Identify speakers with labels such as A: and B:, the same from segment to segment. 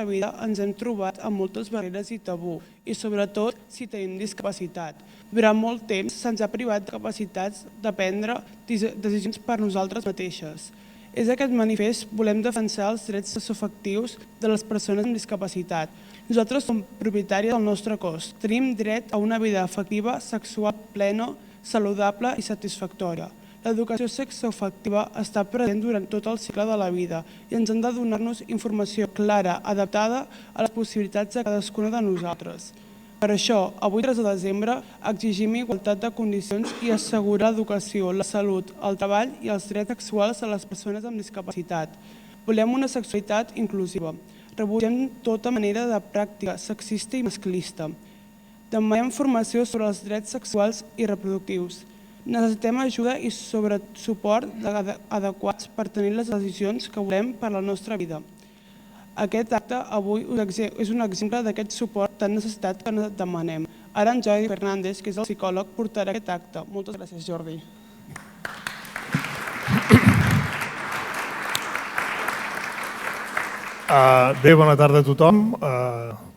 A: nostra vida ens hem trobat amb moltes barreres i tabú, i sobretot si tenim discapacitat. Durant molt temps se'ns ha privat de capacitats de prendre decisions per nosaltres mateixes. És aquest manifest volem defensar els drets sexoafectius de les persones amb discapacitat. Nosaltres som propietaris del nostre cos. Tenim dret a una vida afectiva, sexual, plena, saludable i satisfactòria. L'educació sexoafectiva està present durant tot el cicle de la vida i ens han de donar-nos informació clara, adaptada a les possibilitats de cadascuna de nosaltres. Per això, avui 3 de desembre, exigim igualtat de condicions i assegurar l'educació, la salut, el treball i els drets sexuals a les persones amb discapacitat. Volem una sexualitat inclusiva. Rebutgem tota manera de pràctica sexista i masclista. Demanem formació sobre els drets sexuals i reproductius. Necessitem ajuda i suport adequats per tenir les decisions que volem per a la nostra vida. Aquest acte avui és un exemple d'aquest suport tan necessitat que demanem. Ara en Jordi Fernández, que és el psicòleg, portarà aquest acte. Moltes gràcies, Jordi.
B: Bé, bona tarda a tothom.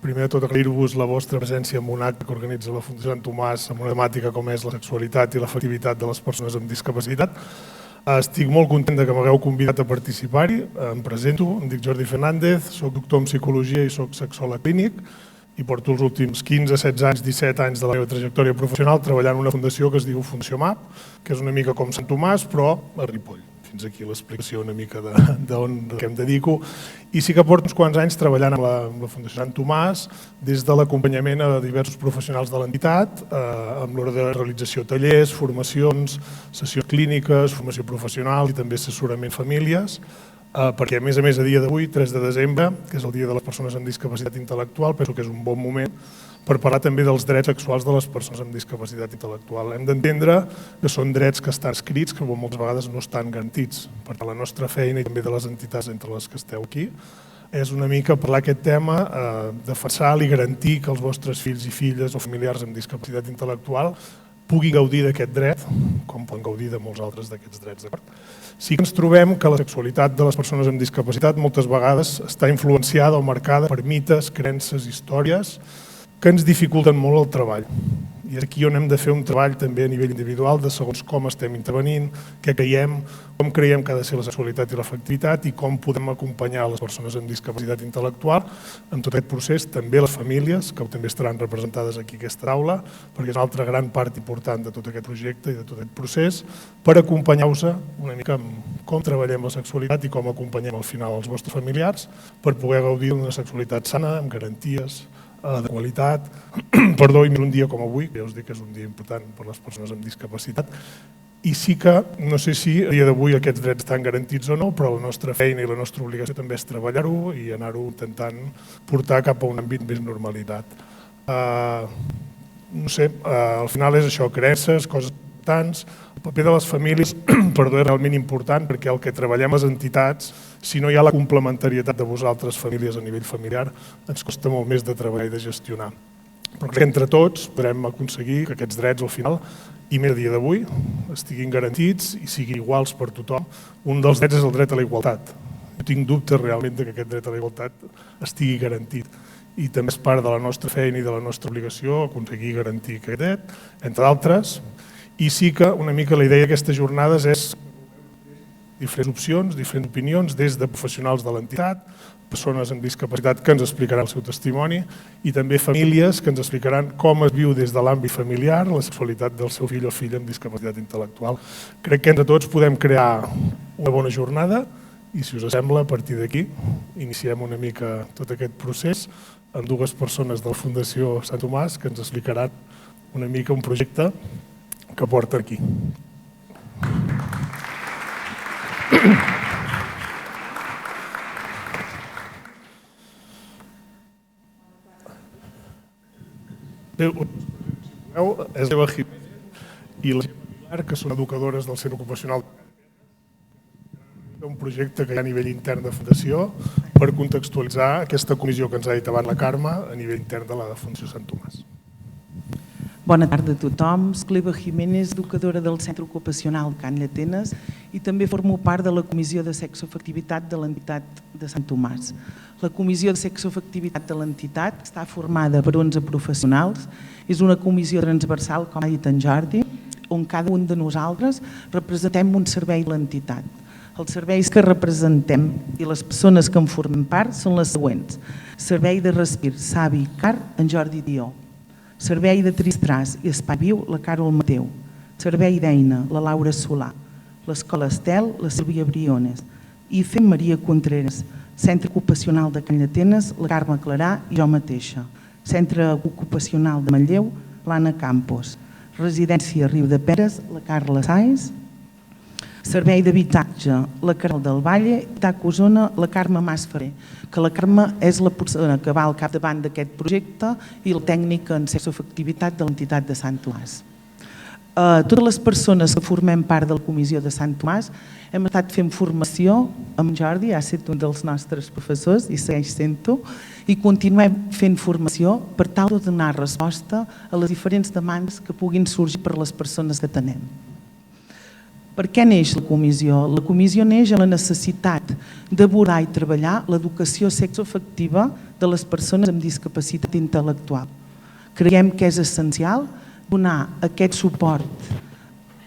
B: Primer de tot, agrair-vos la vostra presència en un acte que organitza la Fundació Sant Tomàs amb una temàtica com és la sexualitat i l'afectivitat de les persones amb discapacitat. Estic molt content que m'hagueu convidat a participar-hi. Em presento, em dic Jordi Fernández, soc doctor en psicologia i soc sexòleg clínic i porto els últims 15, 16 anys, 17 anys de la meva trajectòria professional treballant en una fundació que es diu FuncionMap, que és una mica com Sant Tomàs, però a Ripoll. Fins aquí l'explicació una mica d'on em dedico. I sí que porto uns quants anys treballant amb la Fundació Sant Tomàs des de l'acompanyament a diversos professionals de l'entitat, amb l'ordre de realització de tallers, formacions, sessions clíniques, formació professional i també assessorament famílies, perquè a més a dia d'avui, 3 de desembre, que és el Dia de les Persones amb Discapacitat Intel·lectual, penso que és un bon moment per parlar també dels drets sexuals de les persones amb discapacitat intel·lectual. Hem d'entendre que són drets que estan escrits, que moltes vegades no estan garantits. Per tant, la nostra feina i també de les entitats entre les que esteu aquí és una mica parlar aquest tema, defensar i garantir que els vostres fills i filles o familiars amb discapacitat intel·lectual puguin gaudir d'aquest dret, com poden gaudir de molts altres d'aquests drets. Sí que ens trobem que la sexualitat de les persones amb discapacitat moltes vegades està influenciada o marcada per mites, creences, històries que ens dificulten molt el treball. I és aquí on hem de fer un treball també a nivell individual de segons com estem intervenint, què creiem, com creiem que ha de ser la sexualitat i l'afectivitat i com podem acompanyar les persones amb discapacitat intel·lectual en tot aquest procés, també les famílies, que també estaran representades aquí a aquesta taula, perquè és una altra gran part important de tot aquest projecte i de tot aquest procés, per acompanyar-vos una mica amb com treballem la sexualitat i com acompanyem al final els vostres familiars per poder gaudir d'una sexualitat sana, amb garanties, de qualitat, perdó, i un dia com avui, que ja us dic que és un dia important per a les persones amb discapacitat, i sí que, no sé si a dia d'avui aquests drets estan garantits o no, però la nostra feina i la nostra obligació també és treballar-ho i anar-ho intentant portar cap a un àmbit més normalitat. No sé, al final és això, creences, coses importants. El paper de les famílies és realment important perquè el que treballem les entitats, si no hi ha la complementarietat de vosaltres, famílies a nivell familiar, ens costa molt més de treballar i de gestionar. Però crec que entre tots podrem aconseguir que aquests drets al final, i més a dia d'avui, estiguin garantits i siguin iguals per tothom. Un dels drets és el dret a la igualtat. No tinc dubtes realment que aquest dret a la igualtat estigui garantit. I també és part de la nostra feina i de la nostra obligació aconseguir garantir aquest dret, entre d'altres. I sí que una mica la idea d'aquestes jornades és diferents opcions, diferents opinions, des de professionals de l'entitat, persones amb discapacitat que ens explicaran el seu testimoni i també famílies que ens explicaran com es viu des de l'àmbit familiar la sexualitat del seu fill o filla amb discapacitat intel·lectual. Crec que entre tots podem crear una bona jornada i, si us sembla, a partir d'aquí iniciem una mica tot aquest procés amb dues persones de la Fundació Sant Tomàs que ens explicaran una mica un projecte que porta aquí. És l'Eva Jiménez i la Pilar, que són educadores del Centre Ocupacional. Un projecte que hi ha a nivell intern de Fundació per contextualitzar aquesta comissió que ens ha dit abans la Carme a nivell intern de la Fundació Sant Tomàs.
C: Bona tarda a tothom. Soc l'Eva Jiménez, educadora del Centre Ocupacional Can Llatenes i també formo part de la Comissió de Sexoafectivitat de l'entitat de Sant Tomàs. La Comissió de Sexoafectivitat de l'entitat està formada per 11 professionals. És una comissió transversal, com ha dit en Jordi, on cada un de nosaltres representem un servei de l'entitat. Els serveis que representem i les persones que en formen part són les següents. Servei de Respir, Savi, CAR, en Jordi Dió. Servei de Tristràs i Espai Viu, la Carol Mateu. Servei d'Eina, la Laura Solà. L'Escola Estel, la Sílvia Briones. IFE, Maria Contreras. Centre Ocupacional de Can Llatenes, la Carme Clarà i jo mateixa. Centre Ocupacional de Manlleu, l'Anna Campos. Residència Riu de Peres, la Carla Sáenz. Servei d'habitatge, la Carol del Valle, i TAC Osona, la Carme Masferrer, que la Carme és la persona que va al capdavant d'aquest projecte i la tècnica en sexoafectivitat de l'entitat de Sant Tomàs. Totes les persones que formem part de la Comissió de Sant Tomàs hem estat fent formació amb Jordi, ha estat un dels nostres professors i segueix sent-ho, i continuem fent formació per tal de donar resposta a les diferents demandes que puguin sorgir per les persones que tenem. Per què neix la comissió? La comissió neix a la necessitat d'abordar i treballar l'educació sexoafectiva de les persones amb discapacitat intel·lectual. Creiem que és essencial donar aquest suport,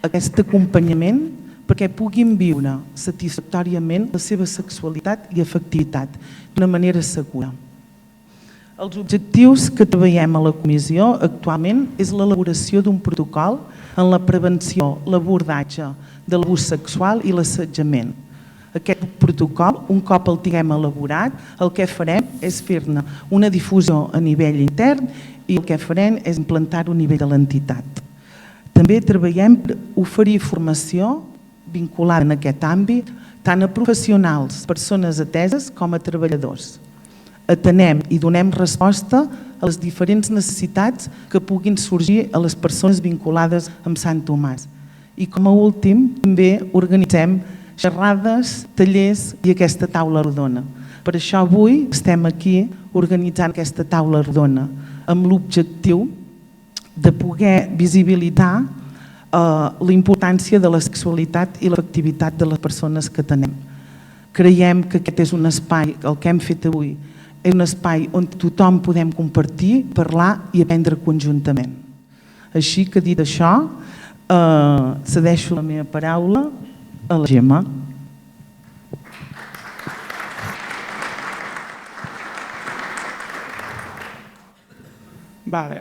C: aquest acompanyament, perquè puguin viure satisfactòriament la seva sexualitat i afectivitat d'una manera segura. Els objectius que treballem a la comissió actualment és l'elaboració d'un protocol en la prevenció, l'abordatge de l'abús sexual i l'assetjament. Aquest protocol, un cop el tinguem elaborat, el que farem és fer-ne una difusió a nivell intern i el que farem és implantar-ho a nivell de l'entitat. També treballem per oferir formació vinculada en aquest àmbit tant a professionals, persones ateses, com a treballadors. Atenem i donem resposta a les diferents necessitats que puguin sorgir a les persones vinculades amb Sant Tomàs. I com a últim, també organitzem xerrades, tallers i aquesta taula rodona. Per això avui estem aquí organitzant aquesta taula rodona amb l'objectiu de poder visibilitzar la importància de la sexualitat i l'afectivitat de les persones que tenem. Creiem que aquest és un espai, el que hem fet avui, és un espai on tothom podem compartir, parlar i aprendre conjuntament. Així que, dit això, cedeixo la meva paraula a la Gemma.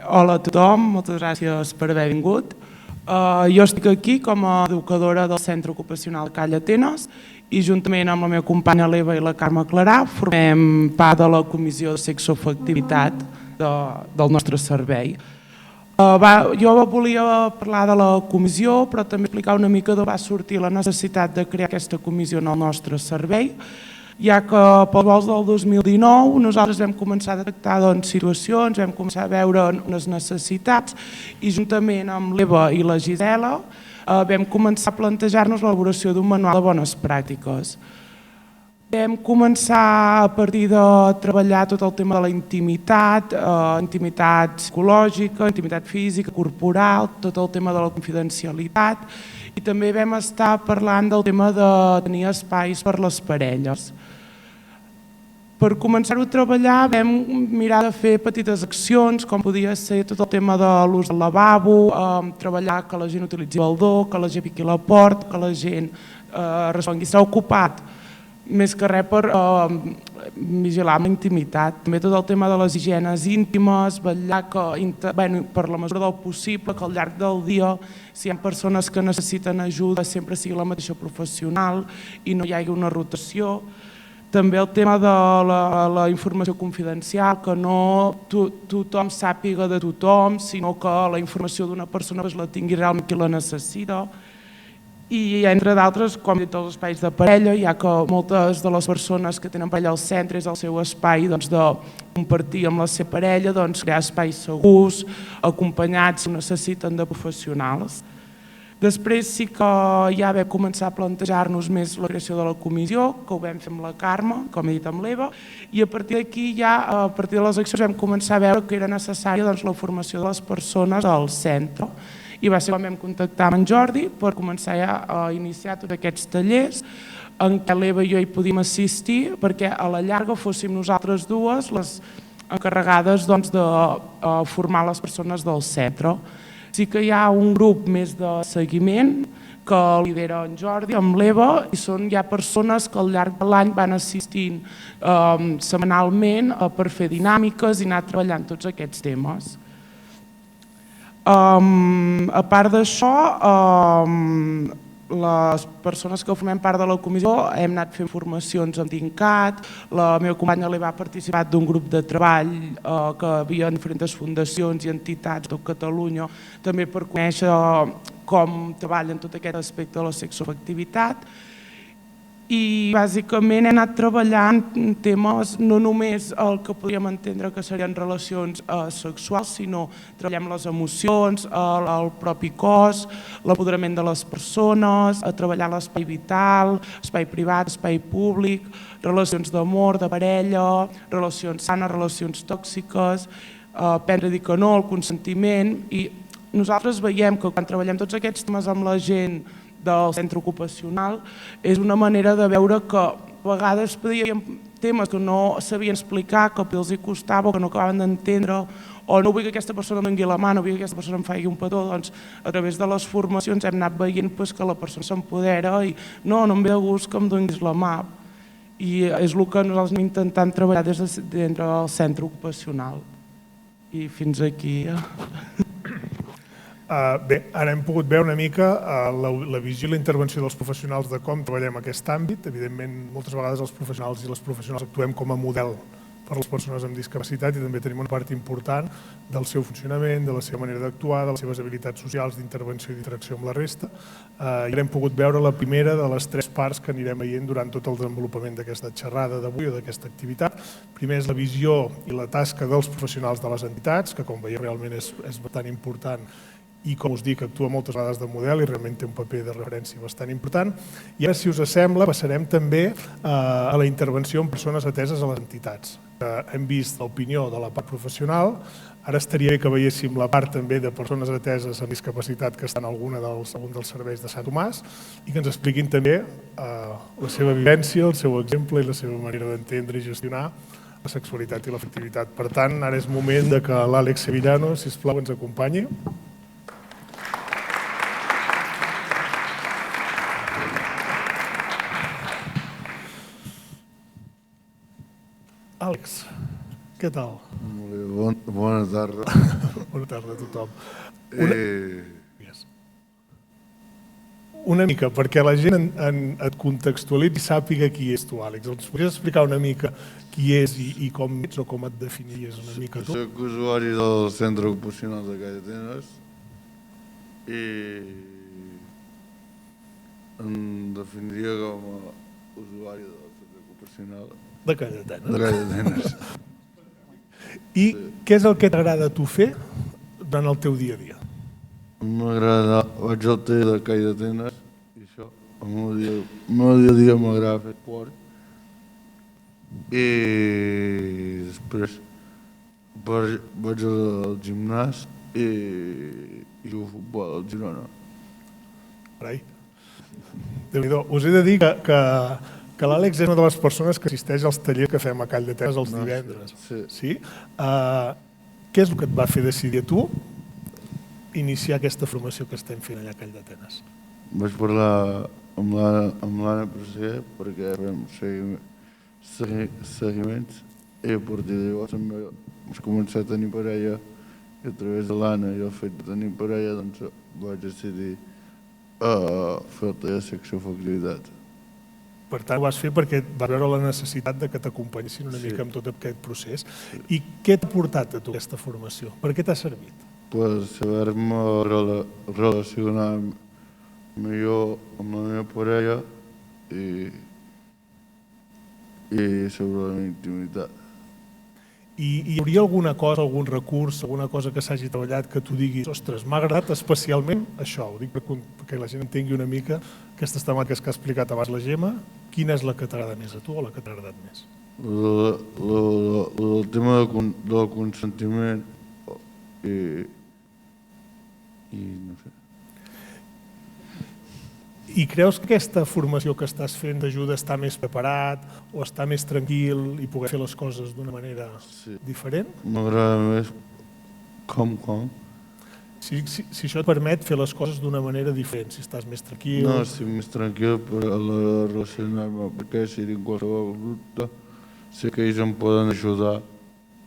A: Hola a tothom, moltes gràcies per haver vingut. Jo estic aquí com a educadora del Centre Ocupacional Can Llatenes i juntament amb la meva companya l'Eva i la Carme Clarà formem part de la Comissió de Sexoafectivitat del nostre servei. Jo volia parlar de la comissió, però també explicar una mica d'on va sortir la necessitat de crear aquesta comissió en el nostre servei, ja que pels vols del 2019 nosaltres vam començar a detectar situacions, vam començar a veure unes necessitats i juntament amb l'Eva i la Gisela vam començar a plantejar-nos l'elaboració d'un manual de bones pràctiques. Vam començar a partir de treballar tot el tema de la intimitat, intimitat psicològica, intimitat física, corporal, tot el tema de la confidencialitat i també vam estar parlant del tema de tenir espais per les parelles. Per començar-ho a treballar vam mirar de fer petites accions, com podia ser tot el tema de l'ús del lavabo, treballar que la gent utilitzi el baldó, que la gent piqui la porta, que la gent respongui s'ha ocupat, més que res per vigilar amb intimitat. També tot el tema de les higienes íntimes, vetllar que, per la mesura del possible, que al llarg del dia, si hi ha persones que necessiten ajuda, sempre sigui la mateixa professional i no hi hagi una rotació. També el tema de la informació confidencial, que no tothom sàpiga de tothom, sinó que la informació d'una persona la tingui realment qui la necessita. I entre d'altres, com he dit, els espais de parella, ja que moltes de les persones que tenen parella al centre és el seu espai de compartir amb la seva parella, crear espais segurs, acompanyats si necessiten de professionals. Després sí que ja vam començar a plantejar-nos més la creació de la comissió, que ho vam fer amb la Carme, com he dit amb l'Eva, i a partir d'aquí ja, a partir de les accions, vam començar a veure que era necessària la formació de les persones al centre. I va ser quan vam contactar amb en Jordi per començar ja a iniciar tots aquests tallers en què l'Eva i jo hi podíem assistir perquè a la llarga fóssim nosaltres dues les encarregades de formar les persones del centre. Sí que hi ha un grup més de seguiment que lidera en Jordi amb l'Eva i són ja persones que al llarg de l'any van assistint setmanalment per fer dinàmiques i anar treballant tots aquests temes. A part d'això, les persones que formem part de la comissió hem anat fent formacions amb DINCAT, la meva companya l'Eva ha participat d'un grup de treball que havia en diferents fundacions i entitats de Catalunya, també per conèixer com treballen tot aquest aspecte de la sexoafectivitat. I bàsicament he anat treballant temes no només el que podríem entendre que serien relacions sexuals, sinó treballem les emocions, el propi cos, l'apoderament de les persones, a treballar l'espai vital, espai privat, espai públic, relacions d'amor, de parella, relacions sanes, relacions tòxiques, aprendre a dir que no, el consentiment. I nosaltres veiem que quan treballem tots aquests temes amb la gent del centre ocupacional és una manera de veure que a vegades podíem temes que no sabien explicar, que els costava o que no acabaven d'entendre, o no vull que aquesta persona em doni la mà, no vull que aquesta persona em faci un petó, doncs a través de les formacions hem anat veient que la persona s'empodera i no em ve de gust que em donis la mà. I és el que nosaltres anem intentant treballar des del centre ocupacional. I fins aquí.
B: Bé, ara hem pogut veure una mica la visió i la intervenció dels professionals de com treballem aquest àmbit. Evidentment, moltes vegades els professionals i les professionals actuem com a model per a les persones amb discapacitat i també tenim una part important del seu funcionament, de la seva manera d'actuar, de les seves habilitats socials d'intervenció i d'interacció amb la resta. I hem pogut veure la primera de les 3 parts que anirem veient durant tot el desenvolupament d'aquesta xerrada d'avui o d'aquesta activitat. Primer és la visió i la tasca dels professionals de les entitats, que com veieu realment és bastant important i, com us dic, actua moltes vegades de model i realment té un paper de referència bastant important. I ara, si us sembla, passarem també a la intervenció amb persones ateses a les entitats. Hem vist l'opinió de la part professional, ara estaria bé que veiéssim la part també de persones ateses amb discapacitat que estan en algun dels serveis de Sant Tomàs i que ens expliquin també la seva vivència, el seu exemple i la seva manera d'entendre i gestionar la sexualitat i l'afectivitat. Per tant, ara és moment que l'Àlex Sevillano, sisplau, ens acompanyi. Àlex, què tal?
D: Molt bé, bona tarda.
B: Bona tarda a tothom. Una mica, perquè la gent et contextualitzi i sàpiga qui és tu, Àlex. Ens podries explicar una mica qui és i com ets o com et definiries una mica tu?
D: Soc usuari del Centre Ocupacional de Call d'Atenes i em definiria com a usuari del Centre Ocupacional
B: De Call d'Atenes.
D: de Call d'Atenes.
B: I què és el que t'agrada a tu fer durant el teu dia a dia?
D: M'agrada, vaig al taller de Call d'Atenes i això, el meu dia a dia m'agrada fer esport i després vaig al gimnàs i jugo a futbol al Girona.
B: Carai, Déu-n'hi-do. Us he de dir que l'Àlex és una de les persones que assisteix als tallers que fem a Call d'Atenes els divendres. Sí? Què és el que et va fer decidir a tu iniciar aquesta formació que estem fent allà a Call d'Atenes?
D: Vaig parlar amb l'Anna Presser perquè fem seguiments i a partir de llavors vaig començar a tenir parella i a través de l'Anna i el fet de tenir parella doncs vaig decidir fer el taller de sexoafectivitat.
B: Per tant, ho vas fer perquè vas veure la necessitat de que t'acompanyessin una mica amb tot aquest procés. I què t'ha portat a tu aquesta formació? Per què t'ha servit?
D: Per saber-me relacionar millor amb la meva parella i sobre la meva intimitat.
B: I hi hauria alguna cosa, algun recurs, alguna cosa que s'hagi treballat que tu diguis, ostres, m'ha agradat especialment això, ho dic perquè la gent entengui una mica aquestes temàtiques que ha explicat abans la Gemma, quina és la que t'agrada més a tu o la que t'ha agradat més?
D: El tema del consentiment i no sé.
B: I creus que aquesta formació que estàs fent t'ajuda a estar més preparat o a estar més tranquil i poder fer les coses d'una manera diferent?
D: M'agrada més com.
B: Si això et permet fer les coses d'una manera diferent, si estàs més tranquil...
D: No, estic més tranquil per a l'hora de relacionar-me, perquè si tinc qualsevol dubte, sé que ells em poden ajudar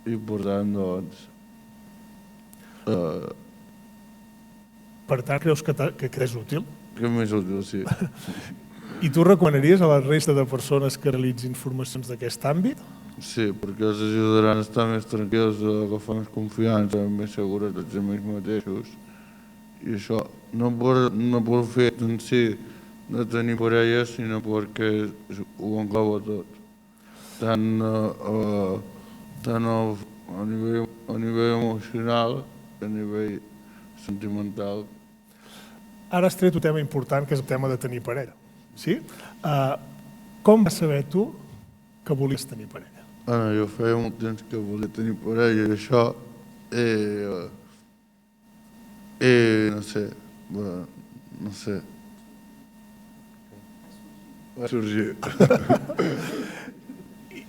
D: i per tant, doncs...
B: Per tant, creus que és útil?
D: Que és més útil, sí.
B: I tu recomanaries a la resta de persones que realitzin formacions d'aquest àmbit?
D: Sí, perquè els ajudaran a estar més tranquils, a agafar més confiança, més seguretats en ells mateixos. I això, no per fet en si de tenir parella, sinó perquè ho engloba tot. Tant a nivell emocional, a nivell sentimental.
B: Ara has tret un tema important, que és el tema de tenir parella. Sí? Com vas saber tu que volies tenir parella?
D: Jo feia molt temps que volia tenir parella i això, no sé, va sorgir.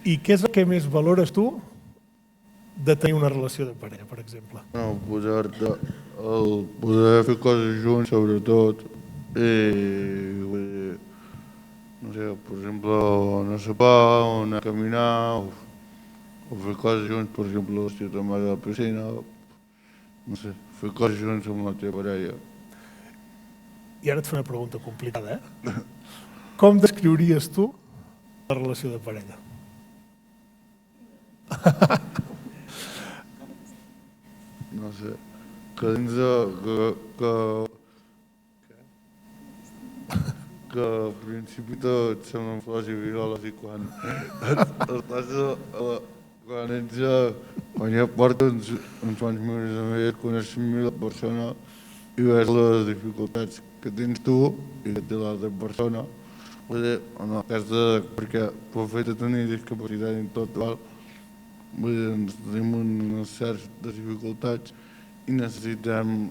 B: I què és el que més valores tu de tenir una relació de parella, per exemple?
D: No, poder fer coses junts, sobretot, no sé, per exemple, anar a sopar, o anar a caminar, o fer coses junts, per exemple, si te'n vas a la piscina, no sé, fer coses junts amb la teva parella.
B: I ara et fa una pregunta complicada, Com descriuries tu la relació de parella?
D: No sé, que dins de... que al principi tot semblen flors i violes i quan ja portes uns quants minuts amb ella, coneixes millor la persona i veus les dificultats que tens tu i que té l'altra persona. Vull dir, en el cas de... perquè pel fet de tenir discapacitat en tot, vull dir, ens tenim unes certes dificultats i necessitem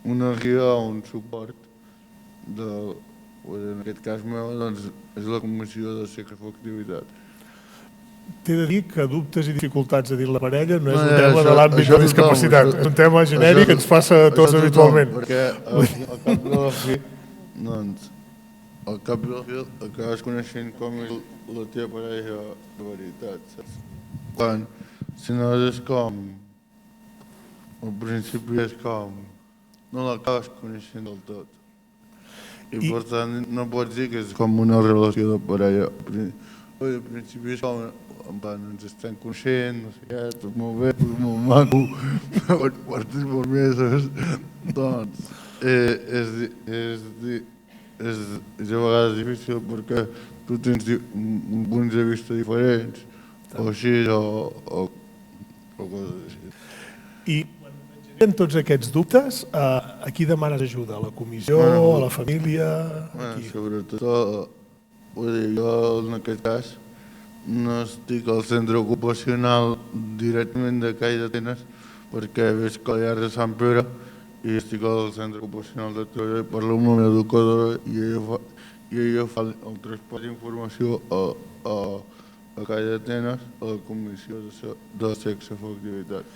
D: una guia o un suport. En aquest cas meu, doncs, és la Comissió de Sexoafectivitat.
B: T'he de dir que dubtes i dificultats a dins la parella no és un tema de l'àmbit de discapacitat, és un tema genèric que ens passa a tots habitualment.
D: Perquè al cap de la fi, doncs, al cap de la fi acabes coneixent com és la teva parella de veritat, saps? Quan, si no és com, al principi és com, no l'acabes coneixent del tot. I per tant no pots dir que és com una relació de parella. Al principi és com, ens estem coneixent, no sé què, tot molt bé, tot molt maco, però portes molts mesos, doncs és a vegades difícil perquè tu tens punts de vista diferents, o així, o coses així.
B: I en tots aquests dubtes, a qui demanes ajuda? A la comissió, a la família?
D: Sobretot, vull dir, jo en aquest cas no estic al centre ocupacional directament de Call d'Atenes perquè veig que hi ha de Sant Pere i estic al centre ocupacional de Torelló i parlo amb la meva educadora i ella fa el traspàs d'informació a Call d'Atenes, a la Comissió de Sexoafectivitat.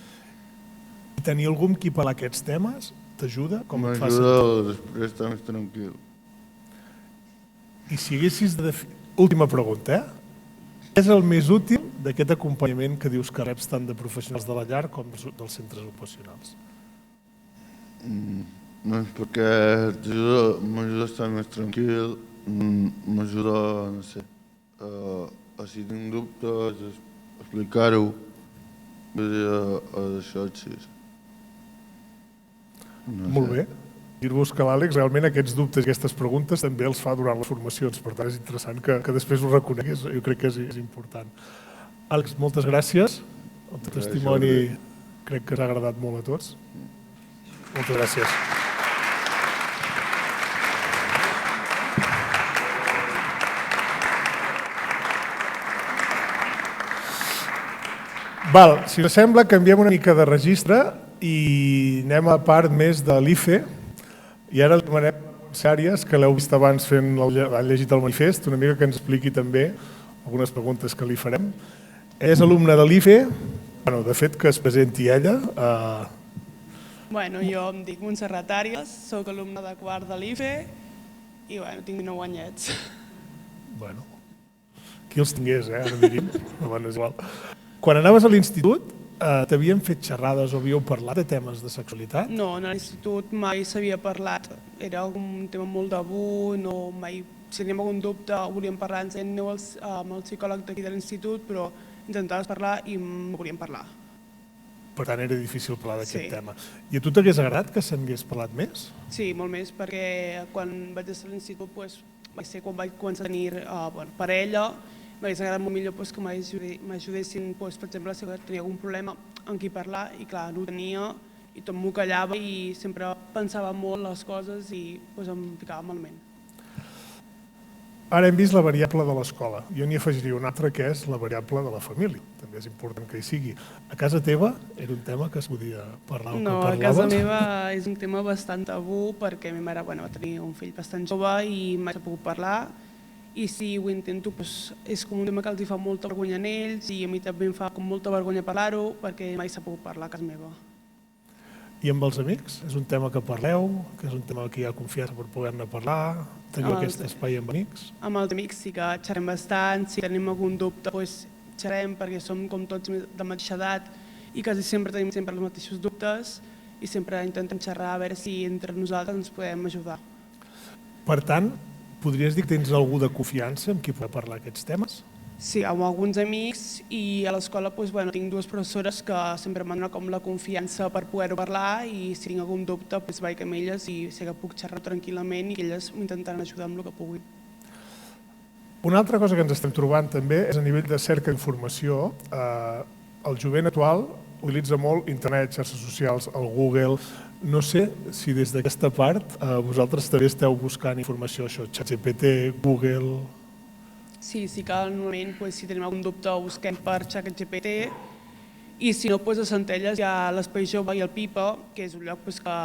B: I tenir algú amb qui parlar aquests temes t'ajuda?
D: M'ajuda a després estar més tranquil.
B: I si haguessis de definir... Última pregunta, Què és el més útil d'aquest acompanyament que dius que reps tant de professionals de la llar com dels centres ocupacionals?
D: Perquè m'ajuda a estar més tranquil, m'ajuda, no sé, a si tinc dubtes, a explicar-ho, a deixar així.
B: Molt bé. Dir-vos que l'Àlex realment aquests dubtes i aquestes preguntes també els fa durant les formacions, per tant és interessant que després ho reconeguis, jo crec que és important. Àlex, moltes gràcies. El teu testimoni crec que us ha agradat molt a tots. Moltes gràcies. Val, si us sembla, canviem una mica de registre i anem a la part més de l'IFE. I ara li demanem a Sàries, que l'heu vist abans han llegit el manifest, una mica que ens expliqui també algunes preguntes que li farem. És alumne de l'IFE, de fet que es presenti ella.
A: Jo em dic Montserrat Àries, soc alumne de quart de l'IFE i tinc 19 anyets.
B: Qui els tingués, ara diríem, però és igual. Quan anaves a l'institut, t'havien fet xerrades o havíeu parlat de temes de sexualitat?
A: No, a l'institut mai s'havia parlat. Era un tema molt tabú, mai... Si teníem algun dubte o volíem parlar, ens aneu amb el psicòleg d'aquí de l'institut, però intentaves parlar i no volíem parlar.
B: Per tant, era difícil parlar d'aquest tema. I a tu t'hagués agradat que se'n hagués parlat més?
A: Sí, molt més, perquè quan vaig estar a l'institut va ser quan vaig començar a tenir parella. M'hagués agradat molt millor que m'ajudessin, per exemple, si tenia algun problema amb qui parlar, i clar, no ho tenia, i tot m'ho callava i sempre pensava molt les coses i em ficava malament.
B: Ara hem vist la variable de l'escola. Jo n'hi afegiria una altra, que és la variable de la família. També és important que hi sigui. A casa teva era un tema que es podia parlar o que parlaves?
A: No, a casa meva és un tema bastant tabú, perquè ma mare va tenir un fill bastant jove i mai s'ha pogut parlar. I si ho intento, és com un tema que els fa molta vergonya a ells i a mi també em fa molta vergonya parlar-ho perquè mai s'ha pogut parlar a casa meva.
B: I amb els amics? És un tema que parleu? Que és un tema que hi ha confiança per poder-ne parlar? Teniu aquest espai amb amics?
A: Amb els amics sí que xerrem bastant, si tenim algun dubte xerrem perquè som com tots de la mateixa edat i quasi sempre tenim els mateixos dubtes i sempre intentem xerrar a veure si entre nosaltres ens podem ajudar.
B: Per tant, podries dir que tens algú de confiança amb qui poder parlar aquests temes?
A: Sí, amb alguns amics i a l'escola tinc dues professores que sempre m'han donat la confiança per poder-ho parlar i si tinc algun dubte vaig amb elles i sé que puc xerrar tranquil·lament i elles m'intentaran ajudar amb el que puguin.
B: Una altra cosa que ens estem trobant també és a nivell de cerca d'informació. El jovent actual utilitza molt internet, xarxes socials, el Google. No sé si des d'aquesta part vosaltres també esteu buscant informació, ChatGPT, Google...
A: Sí que normalment si tenim algun dubte ho busquem per ChatGPT i si no a Centelles hi ha l'Espai Jove i el Pipa, que és un lloc que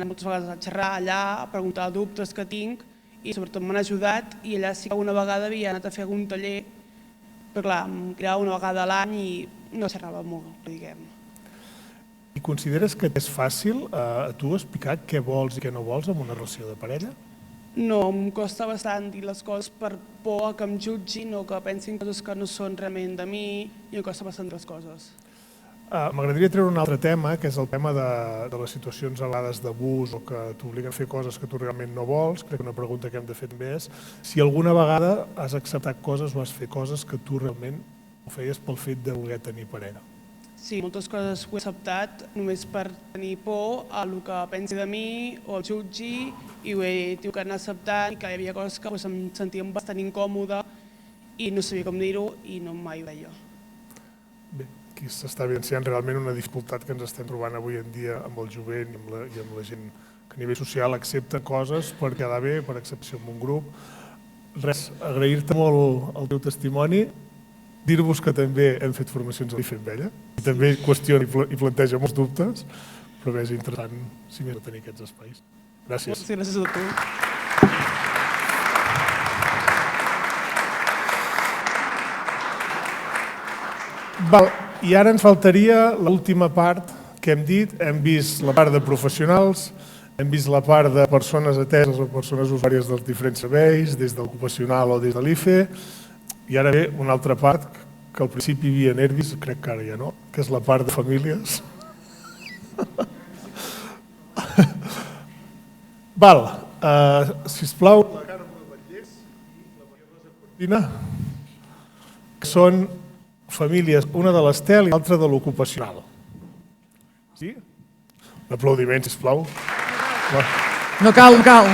A: moltes vegades a xerrar allà, a preguntar dubtes que tinc i sobretot m'han ajudat i allà sí que una vegada havia anat a fer algun taller, però clar, em quedava una vegada a l'any i no xerrava molt, diguem.
B: I consideres que és fàcil a tu explicar què vols i què no vols en una relació de parella?
A: No, em costa bastant dir les coses per por que em jutgin o que pensin coses que no són realment de mi i em costa bastant dir les coses.
B: M'agradaria treure un altre tema, que és el tema de les situacions a vegades d'abús o que t'obliguen a fer coses que tu realment no vols. Crec que una pregunta que hem de fer també és si alguna vegada has acceptat coses o has fet coses que tu realment ho feies pel fet de voler tenir parella.
A: Sí, moltes coses ho he acceptat només per tenir por a el que pensi de mi o el jutgi i ho he tingut que anar acceptant i que hi havia coses que em sentia bastant incòmoda i no sabia com dir-ho i no mai ho deia.
B: Bé, aquí s'està evidenciant realment una dificultat que ens estem trobant avui en dia amb el jovent i amb la gent que a nivell social accepta coses per quedar bé, per acceptació en un grup. Res, agrair-te molt el teu testimoni, dir-vos que també hem fet formacions a l'IFE amb ella i també qüestiona i planteja molts dubtes, però bé, és interessant si més tenir aquests espais. Gràcies.
A: Moltes gràcies a tu.
B: Val, i ara ens faltaria l'última part que hem dit. Hem vist la part de professionals, hem vist la part de persones ateses o persones usuàries dels diferents serveis, des de l'ocupacional o des de l'IFE, i ara ve una altra part que al principi hi havia nervis, crec que ara ja no, que és la part de famílies. Val, sisplau, la Carme Batllés i la Maria Rosa Cortina, que són famílies, una de l'Estel i l'altra de l'ocupacional. Sí? Un aplaudiment, sisplau.
C: No cal, no cal.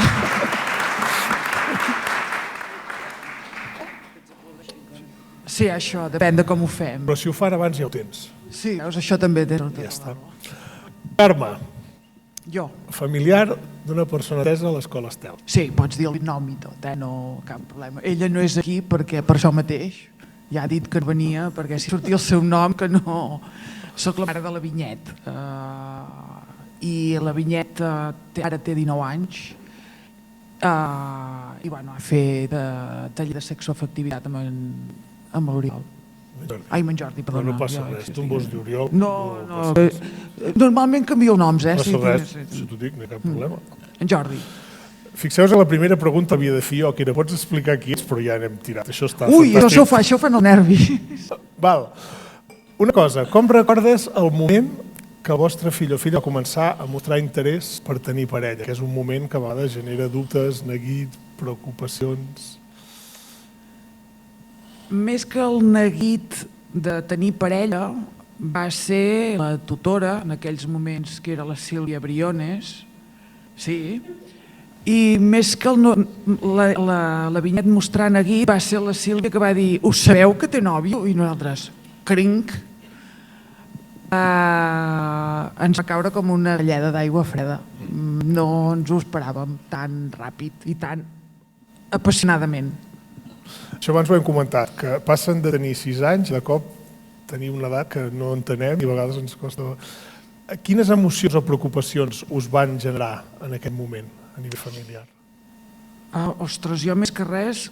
E: Sí, això, depèn de com ho fem.
B: Però si ho fan abans ja ho tens.
E: Sí, veus, això també té tota
B: Ja
E: la
B: està.
E: raó.
B: Carme,
E: Jo.
B: familiar d'una persona atesa a l'Escola Estel.
E: Sí, pots dir el nom i tot, no cap problema. Ella no és aquí perquè per això mateix. Ja ha dit que venia perquè si sortia el seu nom que no... Soc la mare de la Vinyet. I la Vinyet ara té 19 anys i bueno, ha fet taller de sexoafectivitat amb l'Oriol. Ai, amb en Jordi, perdona.
B: No passa res, tu em vols dir Oriol?
E: No. Normalment canvio noms,
B: No
E: sí.
B: passa res, si t'ho dic, no hi ha cap problema.
E: En Jordi.
B: Fixeu-vos que la primera pregunta havia de fer jo, que era, pots explicar qui ets, però ja n'hem tirat. Això està
E: Ui,
B: fantàstic.
E: això ho fan els nervis.
B: Val. Una cosa, com recordes el moment que el vostre fill o filla va començar a mostrar interès per tenir parella? Que és un moment que a vegades genera dubtes, neguits, preocupacions...
E: Més que el neguit de tenir parella, va ser la tutora, en aquells moments, que era la Sílvia Briones, sí, i més que la Vinyet mostrar neguit, va ser la Sílvia que va dir «Us sabeu que té nòvio?» I nosaltres, crinc, ens va caure com una galleda d'aigua freda. No ens ho esperàvem tan ràpid i tan apassionadament.
B: Això abans ho hem comentat, que passen de tenir 6 anys, de cop tenir una edat que no entenem i a vegades ens costa... Quines emocions o preocupacions us van generar en aquest moment a nivell familiar?
E: Ostres, jo més que res,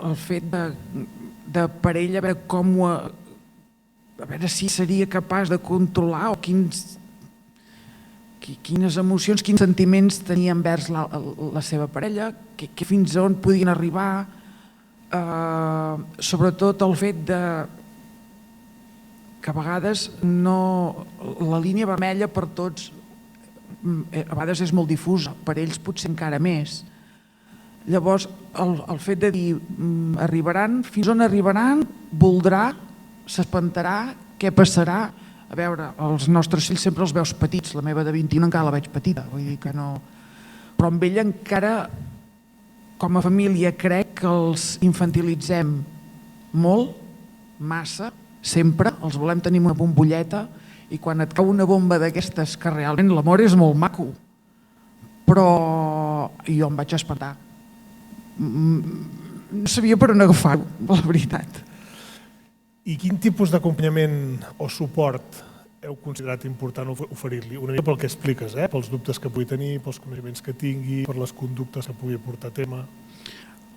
E: el fet de parella, a veure com ho... A veure si seria capaç de controlar o quines emocions, quins sentiments tenia envers la seva parella, que fins on podien arribar, sobretot el fet que a vegades la línia vermella per tots a vegades és molt difusa, per ells potser encara més. Llavors, el fet de dir arribaran, fins on arribaran, voldrà, s'espantarà, què passarà? A veure, els nostres fills sempre els veus petits, la meva de 21 encara la veig petita, vull dir que no... Però amb ella encara, com a família, crec que els infantilitzem molt, massa, sempre, els volem tenir una bombolleta i quan et cau una bomba d'aquestes que realment l'amor és molt maco, però jo em vaig espantar. No sabia per on agafar-ho, la veritat.
B: I quin tipus d'acompanyament o suport heu considerat important oferir-li? Una mica pel que expliques, pels dubtes que pugui tenir, pels coneixements que tingui, per les conductes que pugui portar a tema.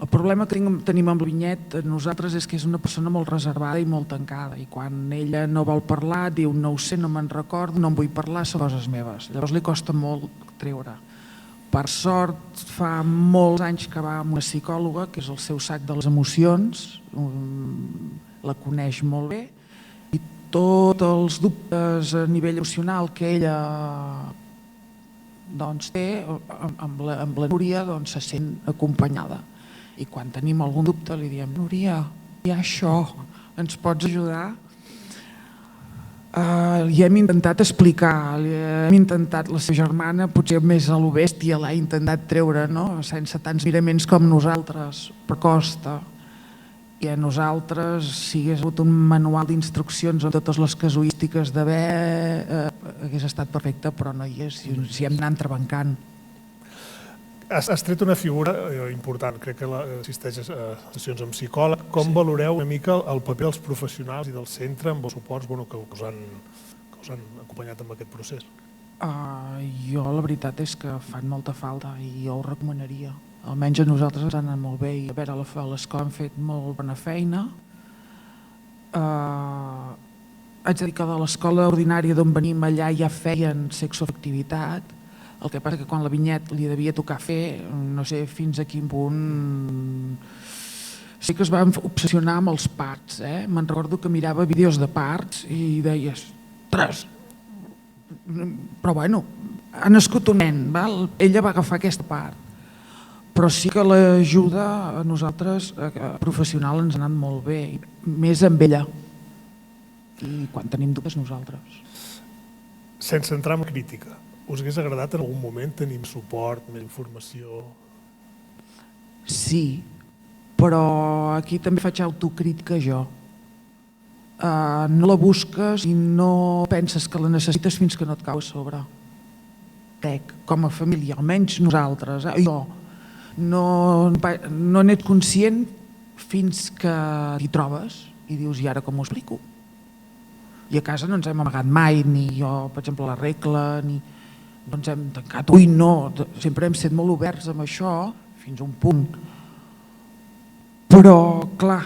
E: El problema que tenim amb la Vinyet nosaltres és que és una persona molt reservada i molt tancada i quan ella no vol parlar diu no ho sé, no me'n recordo, no en vull parlar, són coses meves. Llavors li costa molt treure. Per sort, fa molts anys que va amb una psicòloga, que és el seu sac de les emocions, la coneix molt bé, i tots els dubtes a nivell emocional que ella té, amb la Núria se sent acompanyada. I quan tenim algun dubte li diem Núria, hi ha això, ens pots ajudar? Li hem intentat explicar, hem intentat, la seva germana, potser més a lo bèstia, l'ha intentat treure, sense tants miraments com nosaltres, però costa. I a nosaltres, si hagués hagut un manual d'instruccions amb totes les casuístiques d'haver, hagués estat perfecte, però no hi és, si hem d'anar entrebancant.
B: Has tret una figura important, crec que assisteix a sessions amb psicòleg. Com valoreu una mica el paper dels professionals i del centre amb els suports que us han acompanyat en aquest procés?
E: Jo la veritat és que fan molta falta i jo ho recomanaria. Almenys a nosaltres ens han anat molt bé i a veure, a l'escola han fet molt bona feina. Haig de dir que de l'escola ordinària d'on venim allà ja feien sexoafectivitat. El que passa que quan la Vinyet li devia tocar fer, no sé fins a quin punt... Sí que es van obsessionar amb els parts. Me'n recordo que mirava vídeos de parts i deies, ostres, però bueno, ha nascut un nen, ella va agafar aquesta part. Però sí que l'ajuda a nosaltres, professional, ens ha anat molt bé, més amb ella. I quan tenim dubtes nosaltres.
B: Sense entrar en crítica, us hagués agradat en algun moment tenir suport, més informació?
E: Sí, però aquí també faig autocrítica jo. No la busques i no penses que la necessites fins que no et cau a sobre. Crec, com a família, almenys nosaltres, jo, no n'ets conscient fins que t'hi trobes i dius, i ara com ho explico? I a casa no ens hem amagat mai, ni jo, per exemple, la regla, ni no ens hem tancat. Ui, no, sempre hem estat molt oberts amb això, fins a un punt. Però, clar,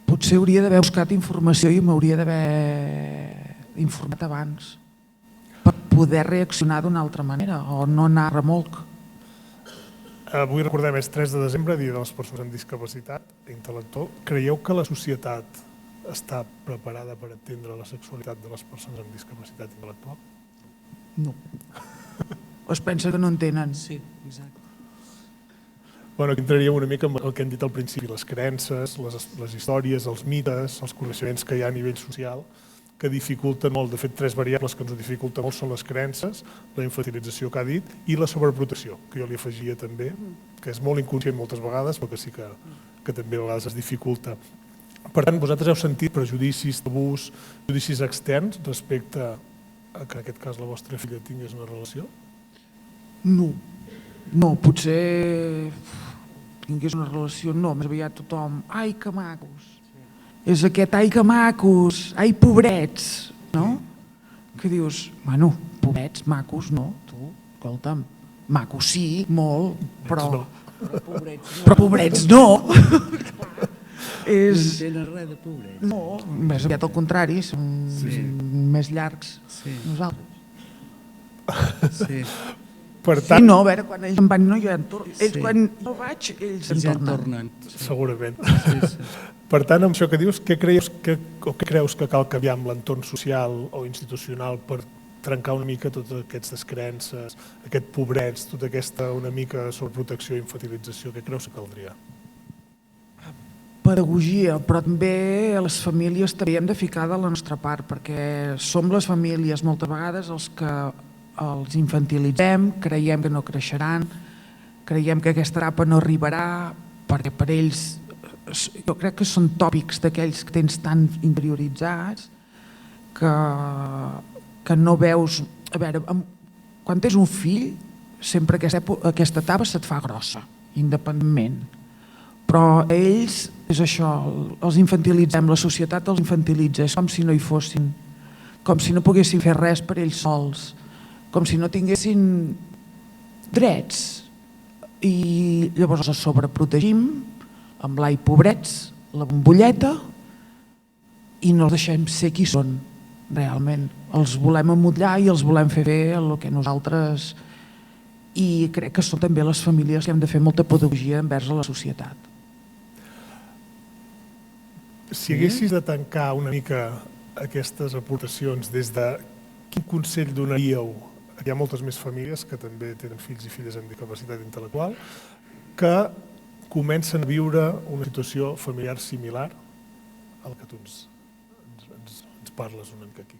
E: potser hauria d'haver buscat informació i m'hauria d'haver informat abans per poder reaccionar d'una altra manera o no anar a remolc.
B: Avui recordem, és 3 de desembre, Dia de les Persones amb Discapacitat Intel·lectual. Creieu que la societat està preparada per atendre la sexualitat de les persones amb discapacitat intel·lectual?
E: No. O es pensa que no en tenen.
C: Sí, exacte.
B: Bueno, aquí entraríem una mica amb el que hem dit al principi, les creences, les històries, els mites, els coneixements que hi ha a nivell social, que dificulten molt. De fet, 3 variables que ens ho dificulten molt són les creences, la infantilització que ha dit i la sobreprotecció, que jo li afegia també, que és molt inconscient moltes vegades, però que sí que també a vegades es dificulta. Per tant, vosaltres heu sentit prejudicis, tabús, judicis externs respecte a que en aquest cas la vostra filla tingués una relació?
E: No, potser tingués una relació, no, més aviat tothom, ai que macos, és aquest ai que macos, ai pobrets, no? Que dius, bueno, pobrets, macos, no, tu, escolta'm, macos sí, molt, però pobrets no.
F: No tenen res de pobret.
E: No, més aviat al contrari, són més llargs nosaltres.
F: Sí.
B: Per
E: Sí,
B: tant,
E: no, a veure, quan ells en van, no, jo ja en torno. Quan jo vaig, ells en
F: Ja en
E: tornen.
F: tornen.
B: segurament.
F: Sí.
B: Per tant, amb això que dius, què creus que cal canviar amb l'entorn social o institucional per trencar una mica totes aquestes creences, aquest pobrets, tota aquesta una mica sobreprotecció i infantilització? Què creus que caldria?
E: Pedagogia, però també a les famílies també hem de ficar de la nostra part, perquè som les famílies moltes vegades els que els infantilitzem, creiem que no creixeran, creiem que aquesta etapa no arribarà, perquè per ells jo crec que són tòpics d'aquells que tens tan interioritzats que no veus... A veure, quan tens un fill, sempre aquesta etapa se't fa grossa, independentment. Però ells, és això, els infantilitzem, la societat els infantilitza, és com si no hi fossin, com si no poguessin fer res per ells sols, com si no tinguessin drets. I llavors els sobreprotegim amb l'ai pobrets, la bombolleta, i no els deixem ser qui són realment. Els volem emmotllar i els volem fer fer el que nosaltres... I crec que són també les famílies que hem de fer molta pedagogia envers a la societat.
B: Si haguessis de tancar una mica aquestes aportacions des de quin consell donaríeu? Hi ha moltes més famílies que també tenen fills i filles amb discapacitat intel·lectual que comencen a viure una situació familiar similar al que tu ens parles una mica aquí.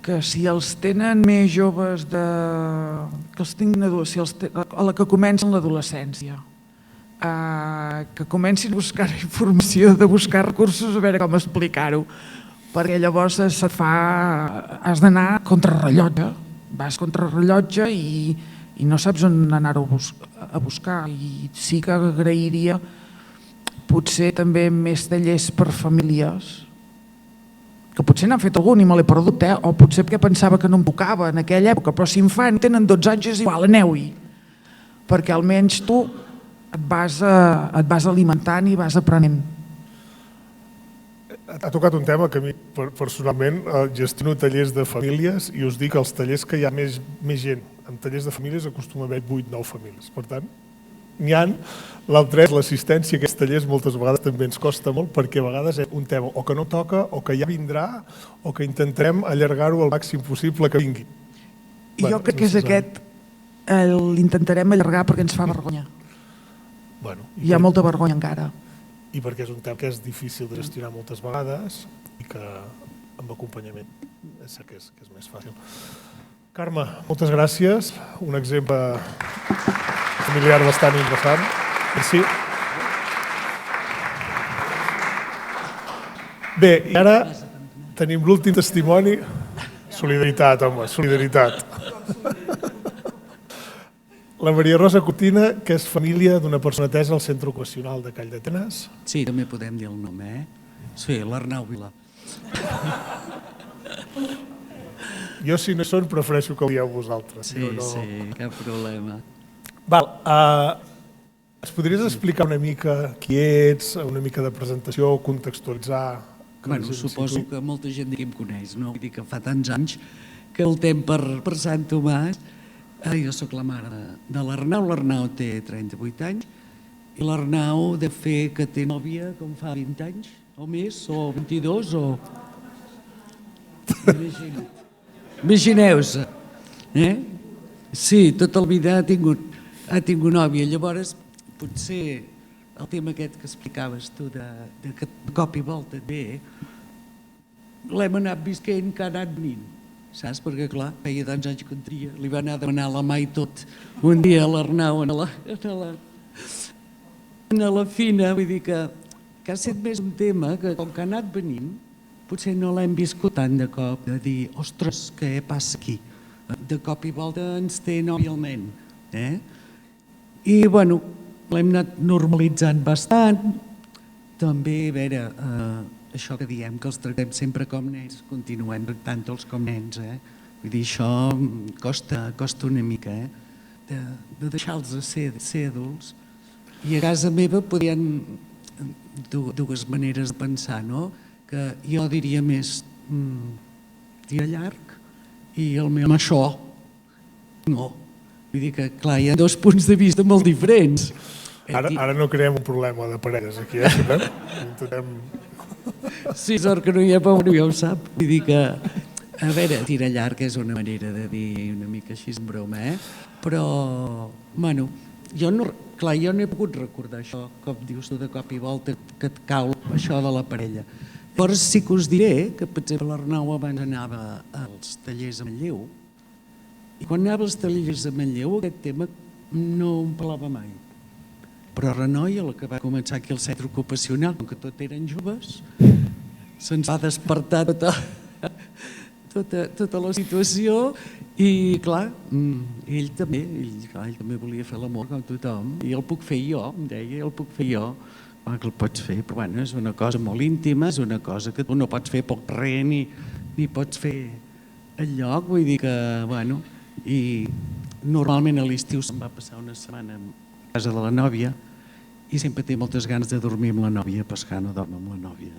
E: Que si els tenen més joves que els tinguin a la que comencen l'adolescència, que comencin a buscar informació, de buscar recursos, a veure com explicar-ho, perquè llavors has d'anar contra rellotge, vas contra rellotge i no saps on anar-ho a buscar. I sí que agrairia potser també més tallers per famílies, que potser n'han fet algun i me l'he perdut, o potser perquè pensava que no em tocava en aquella època, però si en fan, tenen 12 anys, és igual, aneu-hi, perquè almenys tu et vas alimentant i vas aprenent.
B: Ha tocat un tema que a mi personalment gestiono tallers de famílies i us dic que els tallers que hi ha més gent en tallers de famílies acostuma a haver 8-9 famílies. Per tant, n'hi ha. L'altre és l'assistència a aquests tallers moltes vegades també ens costa molt perquè a vegades és un tema o que no toca o que ja vindrà o que intentarem allargar-ho al màxim possible que vingui.
E: I jo crec que és aquest, l'intentarem allargar perquè ens fa vergonya. Hi ha molta vergonya encara.
B: I perquè és un tema que és difícil de gestionar moltes vegades i que amb acompanyament sé que és més fàcil. Carme, moltes gràcies. Un exemple familiar bastant interessant. Merci. Bé, i ara tenim l'últim testimoni. Solidaritat, home, solidaritat. La Maria Rosa Cotina, que és família d'una persona atesa al Centre Ocupacional de Call d'Atenes.
F: Sí, també podem dir el nom, Sí, l'Arnau Vilà.
B: Jo, si no hi són, prefereixo que ho dieu vosaltres.
F: Sí, cap problema.
B: Val, ens podries explicar una mica qui ets, una mica de presentació, contextualitzar?
F: Bueno, suposo que molta gent aquí em coneix, no? Vull dir que fa tants anys que el temps per Sant Tomàs. Jo sóc la mare de l'Arnau. L'Arnau té 38 anys i l'Arnau de fer que té nòvia com fa 20 anys o més, o 22, o... Imagineu-se. Sí, tota la vida ha tingut nòvia. Llavors, potser el tema aquest que explicaves tu de que cop i volta bé, l'hem anat visquent que ha anat venint. Saps? Perquè, clar, feia tants anys que entria, li va anar a demanar la mà i tot. Un dia a l'Arnau, a la fina, vull dir que ha estat més un tema que, com que ha anat venint, potser no l'hem viscut tant de cop, de dir, ostres, què passa aquí? De cop i volta ens té nòviament. I, bueno, l'hem anat normalitzant bastant. També, a veure, això que diem, que els tractem sempre com nens, continuem tractant-los com nens. Vull dir, això costa una mica, de deixar-los ser adults. I a casa meva podien dues maneres de pensar, no? Que jo diria més tira llarg i el meu amb això no. Vull dir que, clar, hi ha dos punts de vista molt diferents.
B: Ara no creem un problema de parelles aquí, intentem...
F: Sí, sort que no hi ha por, ja ho sap. Vull dir que, a veure, tirar llarg és una manera de dir una mica així en broma, però, bueno, jo no he pogut recordar això, com dius tu, de cop i volta, que et cau això de la parella. Llavors sí que us diré que, per exemple, l'Arnau abans anava als tallers a Manlleu, i quan anava als tallers a Manlleu aquest tema no em parlava mai. Però a Renoia, la que va començar aquí al centre ocupacional, com que tot eren joves, se'ns va despertar tota la situació i, clar, ell també volia fer l'amor com tothom i el puc fer jo, em deia, el puc fer jo. Clar que el pots fer, però bueno, és una cosa molt íntima, és una cosa que tu no pots fer pel carrer ni pots fer enlloc, vull dir que, bueno, i normalment a l'estiu se'm va passar una setmana a casa de la nòvia i sempre té moltes ganes de dormir amb la nòvia, pescar no dorm amb la nòvia.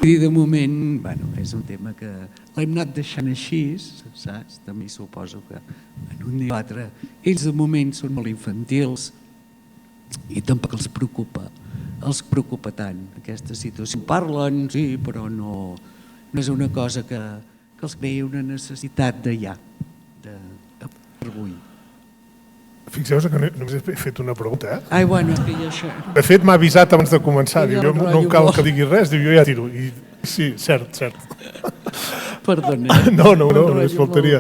F: I de moment, bueno, és un tema que l'hem anat deixant així, saps? També suposo que en un dia o altre, ells de moment són molt infantils i tampoc els preocupa tant aquesta situació. Parlen, sí, però no és una cosa que els creï una necessitat de ja, per avui.
B: Fixeu-vos que només he fet una pregunta,
F: Ai, bueno, és que jo això...
B: De fet, m'ha avisat abans de començar, diu, jo no cal que digui res, diu, jo ja tiro. I sí, cert.
F: Perdona.
B: No, només faltaria.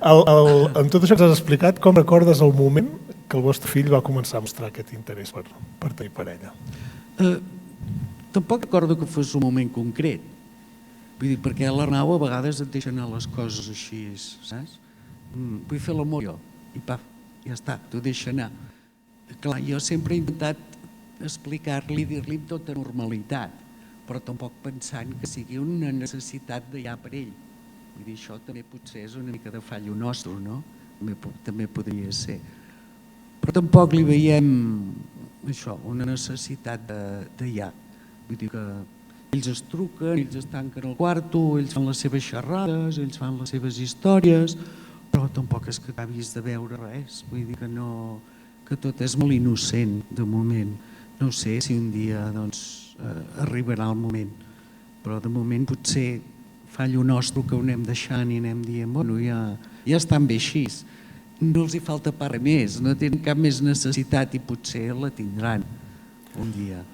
B: En tot això que has explicat, com recordes el moment que el vostre fill va començar a mostrar aquest interès per tenir parella?
F: Tampoc recordo que fos un moment concret. Vull dir, perquè a l'Arnau a vegades et deixa anar les coses així, saps? Vull fer l'amor jo, i paf, ja està, t'ho deixa anar. Clar, jo sempre he intentat explicar-li, dir-li amb tota normalitat, però tampoc pensant que sigui una necessitat de ja per ell. Vull dir, això també potser és una mica de fallo nostre, no? També podria ser. Però tampoc li veiem, això, una necessitat de ja. Vull dir que ells es truquen, ells es tanquen al quarto, ells fan les seves xerrades, ells fan les seves històries, però tampoc és que acabis de veure res. Vull dir que tot és molt innocent, de moment. No sé si un dia arribarà el moment, però de moment potser fallo nostre que ho anem deixant i anem dient, bueno, ja estan bé així. No els hi falta per més, no tenen cap més necessitat i potser la tindran un dia.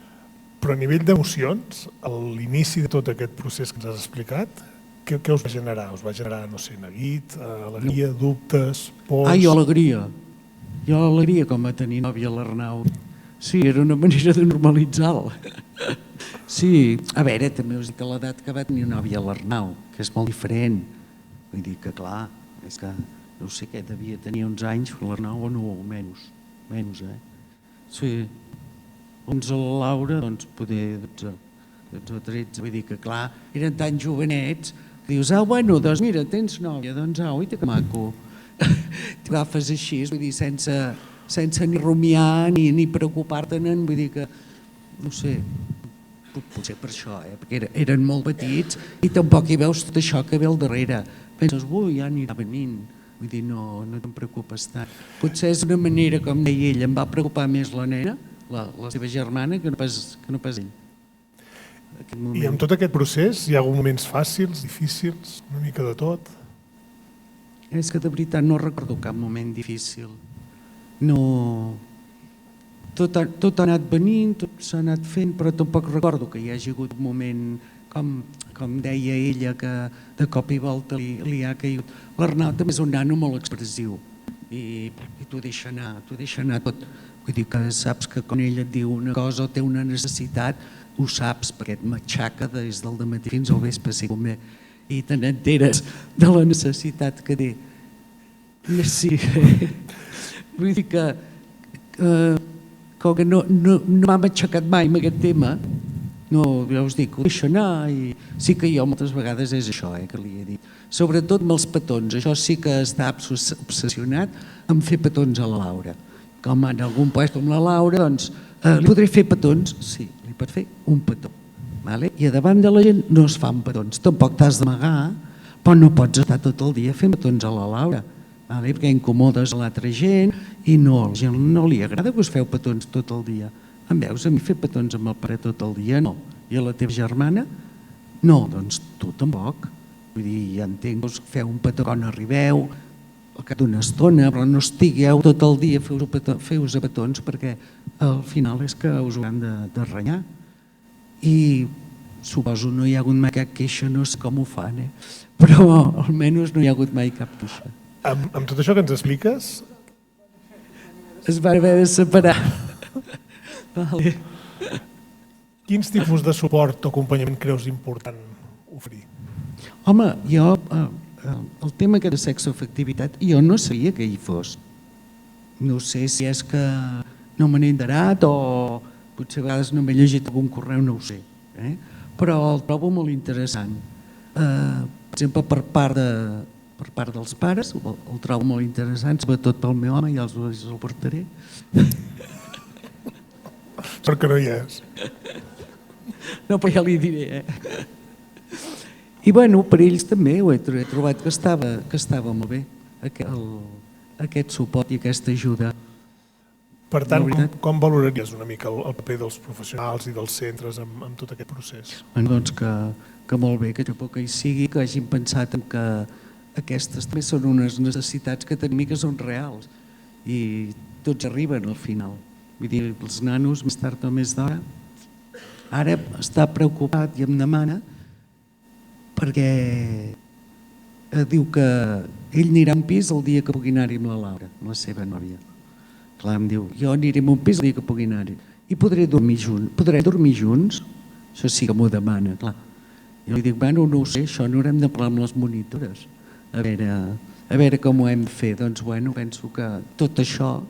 B: Però a nivell d'emocions, a l'inici de tot aquest procés que ens has explicat, què us va generar? Us va generar, no sé, neguit, alegria, dubtes, pors...
F: Jo alegria. Jo alegria com a tenir nòvia a l'Arnau. Sí, era una manera de normalitzar-la. Sí, a veure, també us dic que a l'edat que va tenir nòvia l'Arnau, que és molt diferent. Vull dir que, clar, és que no sé què, devia tenir uns anys, l'Arnau o no, menys, Sí, uns a la Laura, doncs poder 12 o 13, vull dir que, clar, eren tan jovenets que dius, bueno, doncs mira, tens nòvia, doncs ui, que maco. T'agafes així, vull dir, sense ni rumiar ni preocupar-te'n, vull dir que, no sé, potser per això, perquè eren molt petits i tampoc hi veus tot això que ve al darrere. Penses, ja anirà venint, vull dir, no te'n preocupes tant. Potser és una manera, com deia ell, em va preocupar més la nena, la seva germana, que no pas ell.
B: I en tot aquest procés hi ha hagut moments fàcils, difícils, una mica de tot?
F: És que de veritat no recordo cap moment difícil. No... Tot ha anat venint, tot s'ha anat fent, però tampoc recordo que hi hagi hagut un moment, com deia ella, que de cop i volta li ha caigut. L'Arnau també és un nano molt expressiu i t'ho deixa anar tot. Vull dir que saps que quan ella et diu una cosa o té una necessitat, ho saps, perquè et matxaca des del dematí fins al vespre, si convé, i te n'enteres de la necessitat que té. Sí, vull dir que com que no m'ha matxacat mai amb aquest tema, ja us dic, ho deixo anar, i sí que jo moltes vegades és això que li he dit. Sobretot amb els petons, això sí que està obsessionat en fer petons a la Laura. Com en algun lloc amb la Laura, doncs, li podré fer petons? Sí, li pot fer un petó. I a davant de la gent no es fan petons. Tampoc t'has d'amagar, però no pots estar tot el dia fent petons a la Laura, perquè incomodes a l'altra gent i a la gent no li agrada que us feu petons tot el dia. Em veus a mi fer petons amb el pare tot el dia? No. I a la teva germana? No, doncs tu tampoc. Vull dir, ja entenc que us feu un petó quan arribeu, al cap d'una estona, però no estigueu tot el dia feu-vos petons perquè al final és que us ho han de renyar. I suposo no hi ha hagut mai cap queixa, no sé com ho fan, però almenys no hi ha hagut mai cap queixa.
B: Amb tot això que ens expliques...
F: Es va haver de separar.
B: Quins tipus de suport o acompanyament creus important oferir?
F: Home, jo, el tema que de sexoafectivitat, jo no sabia que hi fos. No sé si és que no me n'he enterat o potser a vegades no m'he llegit algun correu, no ho sé. Però el trobo molt interessant. Per exemple, per part dels pares, el trobo molt interessant, sobretot pel meu home, ja el portaré.
B: Sort que no hi és.
F: No, però ja li diré. I bueno, per ells també ho he trobat que estava molt bé, aquest suport i aquesta ajuda.
B: Per tant, com valoraries una mica el paper dels professionals i dels centres en tot aquest procés?
F: Doncs que molt bé, que tampoc hi sigui, que hagin pensat que aquestes també són unes necessitats que tenim i que són reals i tots arriben al final. Vull dir, els nanos, més tard o més d'hora, ara està preocupat i em demana perquè diu que ell anirà a un pis el dia que pugui anar-hi amb la Laura, amb la seva nòvia. Clar, em diu, jo aniré a un pis el dia que pugui anar-hi i podré dormir junts? Això sí que m'ho demana, clar. Jo li dic, bueno, no ho sé, això no haurem de parlar amb les monitores. A veure com ho hem de fer. Doncs, bueno, penso que tot això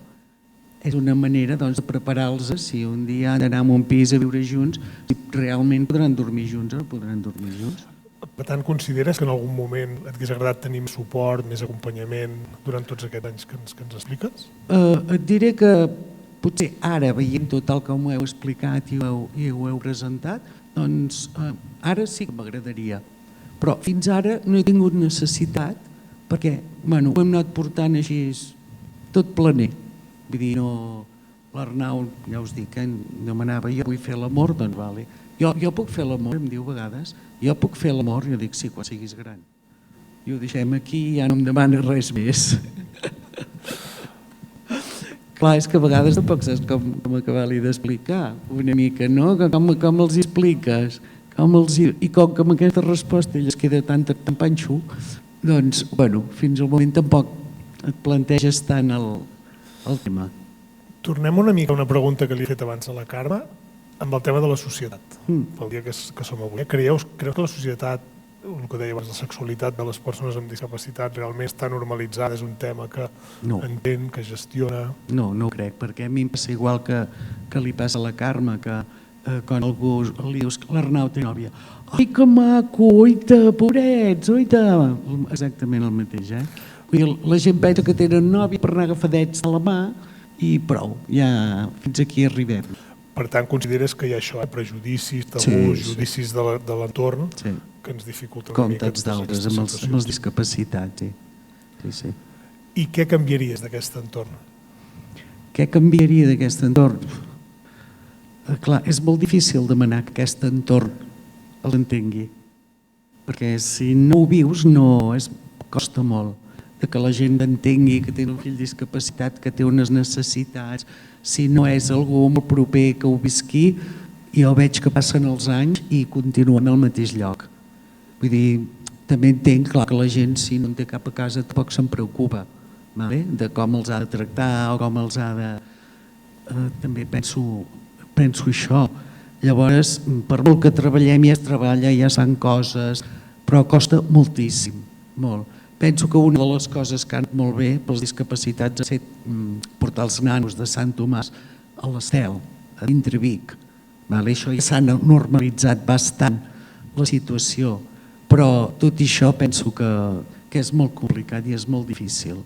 F: és una manera de preparar-los si un dia han d'anar a un pis a viure junts, si realment podran dormir junts o no podran dormir junts.
B: Per tant, consideres que en algun moment et hauria agradat tenir més suport, més acompanyament durant tots aquests anys que ens expliques?
F: Et diré que potser ara, veient tot el que m'ho heu explicat i ho heu presentat, doncs ara sí que m'agradaria. Però fins ara no he tingut necessitat perquè ho hem anat portant així tot planer. Vull dir, l'Arnau, ja us dic, demanava, jo vull fer l'amor, doncs vale. Jo puc fer l'amor, em diu a vegades, jo puc fer l'amor, jo dic sí, quan siguis gran. I ho deixem aquí i ja no em demana res més. Clar, és que a vegades tampoc saps com acabar-li d'explicar una mica, no? Com els expliques? I com que amb aquesta resposta ell es queda tan panxo, doncs, bueno, fins al moment tampoc et planteges tant el tema.
B: Tornem una mica a una pregunta que li he fet abans a la Carme. Amb el tema de la societat, pel dia que som avui, creus que la societat, el que deia abans, la sexualitat de les persones amb discapacitat realment està normalitzada, és un tema que entén, que gestiona?
F: No, no ho crec, perquè a mi em passa igual que li passa a la Carme, que quan algú li dius que l'Arnau té nòvia, ai que maco, oita, pobrets, oita, exactament el mateix, Vull dir, la gent pensa que tenen nòvia per anar agafadets de la mà i prou, ja fins aquí arribem.
B: Per tant, consideres que hi ha això, prejudicis, tabús, judicis de l'entorn que ens dificulten una mica.
F: Com tots d'altres, amb els discapacitats, sí.
B: I què canviaries d'aquest entorn?
F: Què canviaria d'aquest entorn? Clar, és molt difícil demanar que aquest entorn l'entengui, perquè si no ho vius costa molt que la gent entengui que té un fill discapacitat, que té unes necessitats. Si no és algú molt proper que ho visqui, jo veig que passen els anys i continuen al mateix lloc. Vull dir, també entenc clar, que la gent, si no en té cap a casa, tampoc se'n preocupa de com els ha de tractar o com els ha de... També penso això. Llavors, per molt que treballem, ja es treballa, ja es fan coses, però costa moltíssim, molt. Penso que una de les coses que han anat molt bé pels discapacitats ha estat portar els nanos de Sant Tomàs a l'Estel, a dintre Vic. Això ja s'ha normalitzat bastant la situació, però tot això penso que és molt complicat i és molt difícil.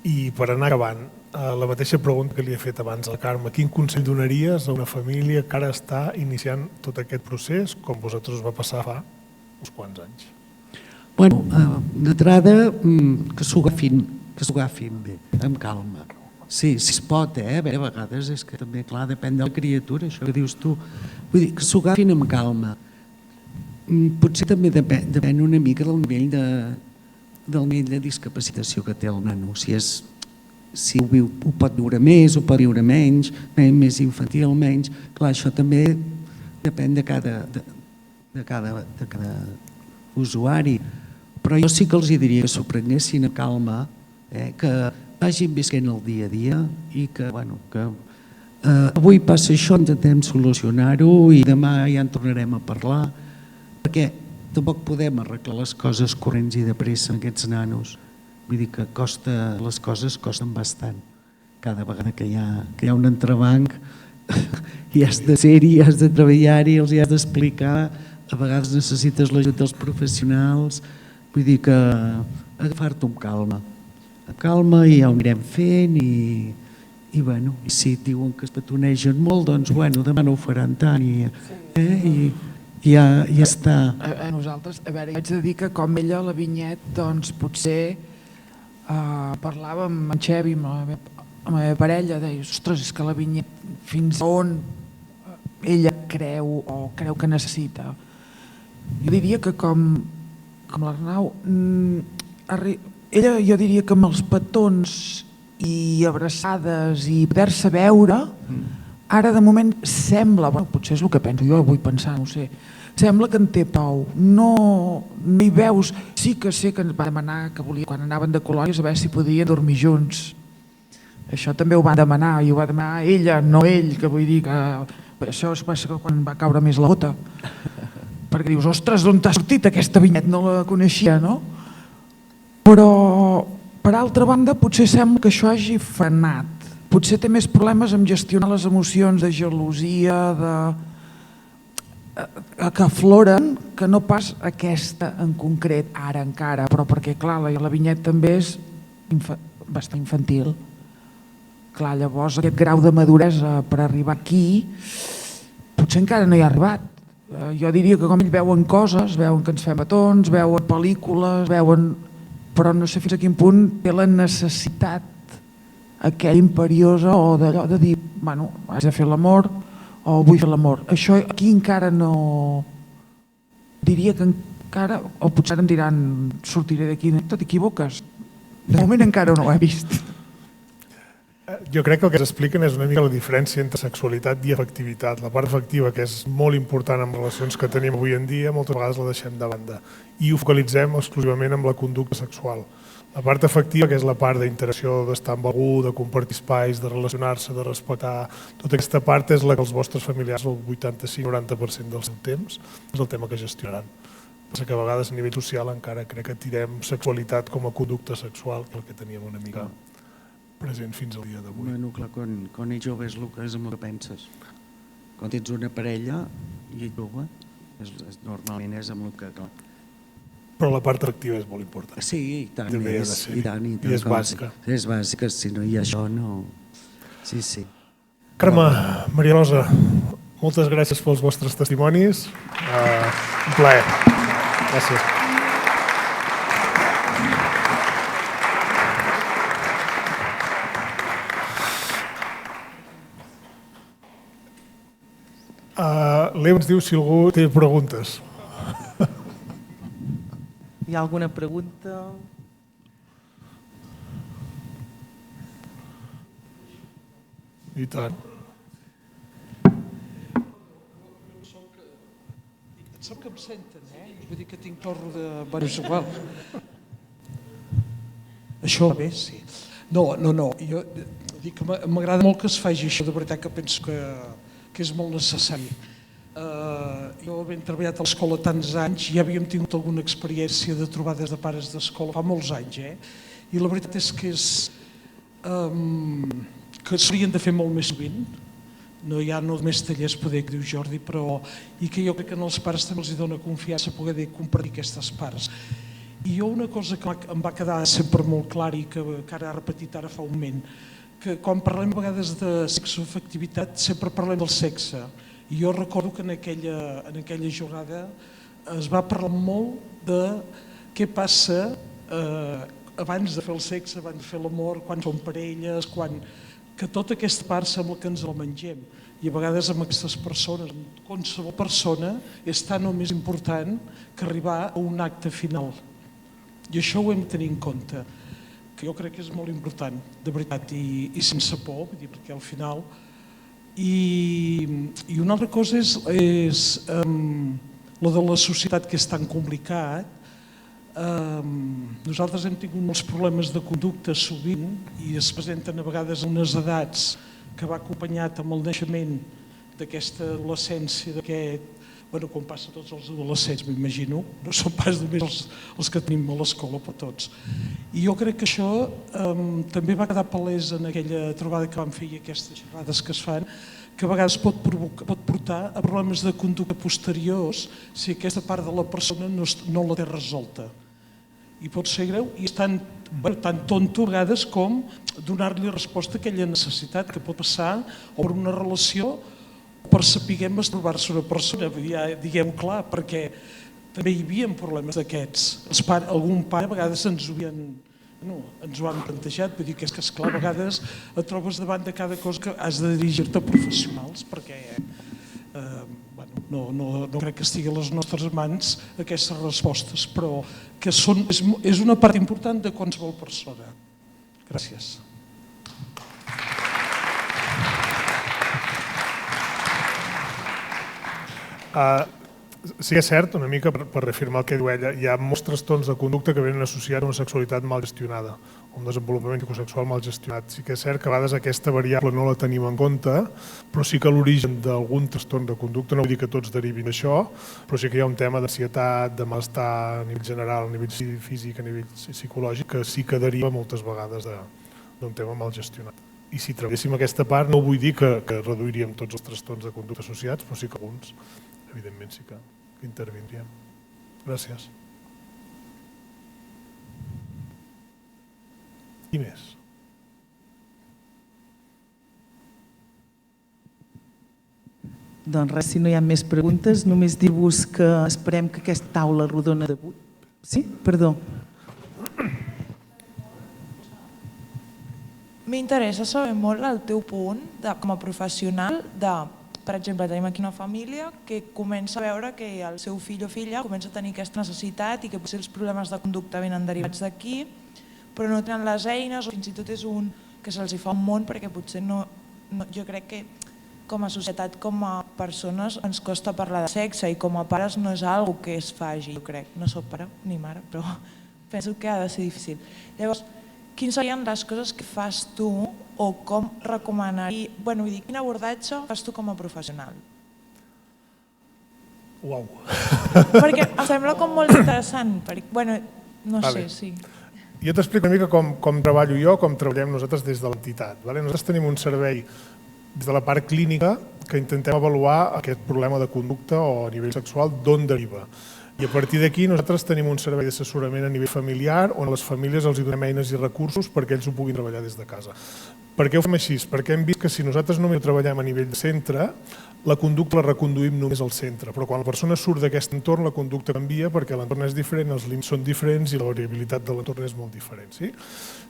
B: I per anar acabant, la mateixa pregunta que li he fet abans al Carme, quin consell donaries a una família que ara està iniciant tot aquest procés, com vosaltres us va passar fa uns quants anys?
F: Bueno, d'entrada, que s'ho agafin bé, amb calma. Sí, si es pot, a vegades és que també, clar, depèn de la criatura, això que dius tu. Vull dir, que s'ho agafin amb calma. Potser també depèn una mica del nivell de discapacitació que té el nano. Si ho pot viure més, ho pot viure menys, més infantil, menys. Clar, això també depèn de cada usuari. Però jo sí que els diria que s'ho prenguessin a calma, que vagin visquent el dia a dia i que avui passa això, intentem solucionar-ho i demà ja en tornarem a parlar, perquè tampoc podem arreglar les coses corrents i de pressa amb aquests nanos. Vull dir que les coses costen bastant. Cada vegada que hi ha un entrebanc i has de ser-hi, has de treballar-hi, els hi has d'explicar, a vegades necessites l'ajut dels professionals. Vull dir que agafar-t'ho amb calma. Amb calma i ja ho anirem fent i si diuen que es petonegen molt, doncs demà no ho faran tant i ja està.
E: A nosaltres, a veure, haig de dir que com ella, la Vinyet, doncs potser parlava amb en Xevi, amb la meva parella, deia, ostres, és que la Vinyet fins on ella creu que necessita. Jo diria que com l'Arnau, ella jo diria que amb els petons i abraçades i poder-se veure, ara de moment sembla, potser és el que penso, jo vull pensar, no ho sé, sembla que en té prou, no hi veus, sí que sé que ens va demanar que volia, quan anaven de colònies, a veure si podien dormir junts. Això també ho va demanar, i ho va demanar ella, no ell, que vull dir que això és quan va caure més la gota. Perquè dius, ostres, d'on t'ha sortit aquesta Vinyet? No la coneixia, no? Però, per altra banda, potser sembla que això hagi frenat. Potser té més problemes amb gestionar les emocions de gelosia, que afloren, que no pas aquesta en concret, ara encara, però perquè, clar, la Vinyet també és bastant infantil. Clar, llavors, aquest grau de maduresa per arribar aquí, potser encara no hi ha arribat. Jo diria que com ells veuen coses, veuen que ens fem petons, veuen pel·lícules, però no sé fins a quin punt té la necessitat aquella imperiosa o d'allò de dir, has de fer l'amor o vull fer l'amor. Això aquí encara no... Diria que encara, o potser em diran, sortiré d'aquí, t'equivoques. De moment encara no ho he vist.
B: Jo crec que el que s'expliquen és una mica la diferència entre sexualitat i afectivitat. La part afectiva, que és molt important en relacions que tenim avui en dia, moltes vegades la deixem de banda i ho focalitzem exclusivament en la conducta sexual. La part afectiva, que és la part d'interacció, d'estar amb algú, de compartir espais, de relacionar-se, de respectar, tota aquesta part és la que els vostres familiars, el 85-90% del seu temps, és el tema que gestionaran. Passa que a vegades a nivell social encara crec que tirem sexualitat com a conducta sexual, que és el que teníem una mica present fins al dia d'avui.
F: Bueno, clar, quan ets jove és el que penses. Quan ets una parella i ets jove, normalment és amb el que... Clar.
B: Però la part atractiva és molt important.
F: Sí, i tant,
B: També ha de ser.
F: i tant.
B: I és bàsica.
F: És bàsica, si no hi ha això, no... Sí, sí.
B: Carme, Maria Rosa, moltes gràcies pels vostres testimonis. Un plaer. Gràcies. L'Eu ens diu si algú té preguntes.
C: Hi ha alguna pregunta?
B: I tant.
G: Sap que em senten, Vull dir que tinc torro de... Bueno, és igual. Això va bé, sí. No, jo dic que m'agrada molt que es faci això, de veritat que penso que és molt necessari. Jo havent treballat a l'escola tants anys, ja havíem tingut alguna experiència de trobades de pares d'escola fa molts anys, i la veritat és que s'haurien de fer molt més sovint. No hi ha només tallers, poder, que diu Jordi, però i que jo crec que als pares també els dona confiança poder compartir aquestes parts. I jo una cosa que em va quedar sempre molt clara i que ara ha repetit ara fa un moment, que quan parlem a vegades de sexoafectivitat sempre parlem del sexe. I jo recordo que en aquella jornada es va parlar molt de què passa abans de fer el sexe, abans de fer l'amor, quan són parelles, que tota aquesta part sembla que ens la mengem. I a vegades amb aquestes persones, qualsevol persona, és tan o més important que arribar a un acte final. I això ho hem de tenir en compte, que jo crec que és molt important, de veritat, i sense por, perquè al final... I una altra cosa és lo de la societat, que és tan complicat. Nosaltres hem tingut molts problemes de conducta sovint i es presenten a vegades a unes edats que va acompanyat amb el naixement d'aquesta adolescència, com passa a tots els adolescents, m'imagino, no són pas només els que tenim a l'escola, per tots. I jo crec que això també va quedar palès en aquella trobada que vam fer i aquestes xerrades que es fan, que a vegades pot portar a problemes de conducta posteriors si aquesta part de la persona no la té resolta. I pot ser greu i és tan tonto a vegades com donar-li resposta a aquella necessitat que pot passar o per una relació o per saber masturbar-se una persona, diguem-ho clar, perquè també hi havia problemes d'aquests. Algun pare a vegades ens ho han plantejat, vull dir que és clar, a vegades et trobes davant de cada cosa que has de dirigir-te a professionals perquè no crec que estigui a les nostres mans aquestes respostes, però que és una part important de qualsevol persona. Gràcies.
B: Sí que és cert, una mica per reafirmar el que diu ella, hi ha molts trastorns de conducta que venen associats a una sexualitat mal gestionada, un desenvolupament psicosexual mal gestionat. Sí que és cert que a vegades aquesta variable no la tenim en compte, però sí que l'origen d'algun trastorn de conducta, no vull dir que tots derivin d'això, però sí que hi ha un tema d'ansietat, de malestar a nivell general, a nivell físic, a nivell psicològic, que sí que deriva moltes vegades d'un tema mal gestionat. I si treballéssim aquesta part, no vull dir que reduiríem tots els trastorns de conducta associats, però sí que alguns, evidentment, sí que intervindríem. Gràcies. I més?
C: Doncs res, si no hi ha més preguntes, només dir-vos que esperem que aquesta taula rodona d'avui... Sí? Perdó.
H: M'interessa saber molt el teu punt com a professional per exemple, tenim aquí una família que comença a veure que el seu fill o filla comença a tenir aquesta necessitat i que potser els problemes de conducta venen derivats d'aquí, però no tenen les eines o fins i tot és un que se'ls fa un món perquè potser jo crec que com a societat, com a persones, ens costa parlar de sexe i com a pares no és algo que es faci, jo crec. No soc pare ni mare, però penso que ha de ser difícil. Llavors, quines serien les coses que fas tu o com recomanaries, quin abordatge fas tu com a professional?
B: Uau.
H: Perquè em sembla com molt interessant, no sé, sí.
B: Jo t'explico una mica com treballo jo, com treballem nosaltres des de l'entitat. Nosaltres tenim un servei des de la part clínica que intentem avaluar aquest problema de conducta o a nivell sexual, d'on deriva. I a partir d'aquí nosaltres tenim un servei d'assessorament a nivell familiar on a les famílies els donem eines i recursos perquè ells ho puguin treballar des de casa. Per què ho fem així? Perquè hem vist que si nosaltres només ho treballem a nivell de centre, la conducta la reconduïm només al centre, però quan la persona surt d'aquest entorn la conducta canvia perquè l'entorn és diferent, els límits són diferents i la variabilitat de l'entorn és molt diferent.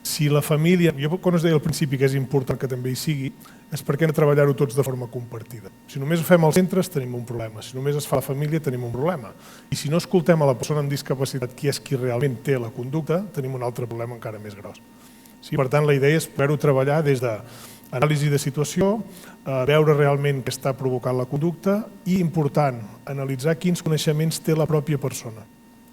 B: Si la família, jo quan us deia al principi que és important que també hi sigui, és perquè hem de treballar-ho tots de forma compartida. Si només ho fem als centres tenim un problema, si només es fa a la família tenim un problema. I si no escoltem a la persona amb discapacitat qui és qui realment té la conducta, tenim un altre problema encara més gros. Per tant, la idea és poder-ho treballar des d'anàlisi de situació, veure realment què està provocant la conducta i, important, analitzar quins coneixements té la pròpia persona.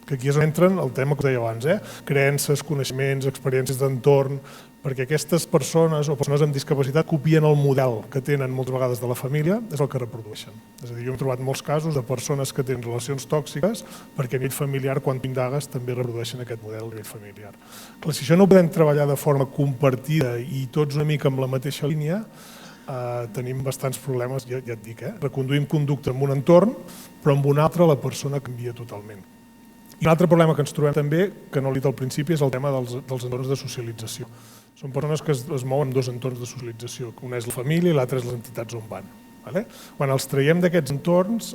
B: Que aquí és on entren el tema que us deia abans, creences, coneixements, experiències d'entorn, perquè aquestes persones o persones amb discapacitat copien el model que tenen moltes vegades de la família, és el que reprodueixen. És a dir, jo he trobat molts casos de persones que tenen relacions tòxiques perquè a nivell familiar, quan t'indagues, també reprodueixen aquest model a nivell familiar. Clar, si això no ho podem treballar de forma compartida i tots una mica amb la mateixa línia, tenim bastants problemes, ja et dic, reconduïm conducta en un entorn, però en un altre la persona canvia totalment. I un altre problema que ens trobem també, que no l'he dit al principi, és el tema dels entorns de socialització. Són persones que es mouen en dos entorns de socialització, un és la família i l'altre és les entitats on van. Quan els traiem d'aquests entorns,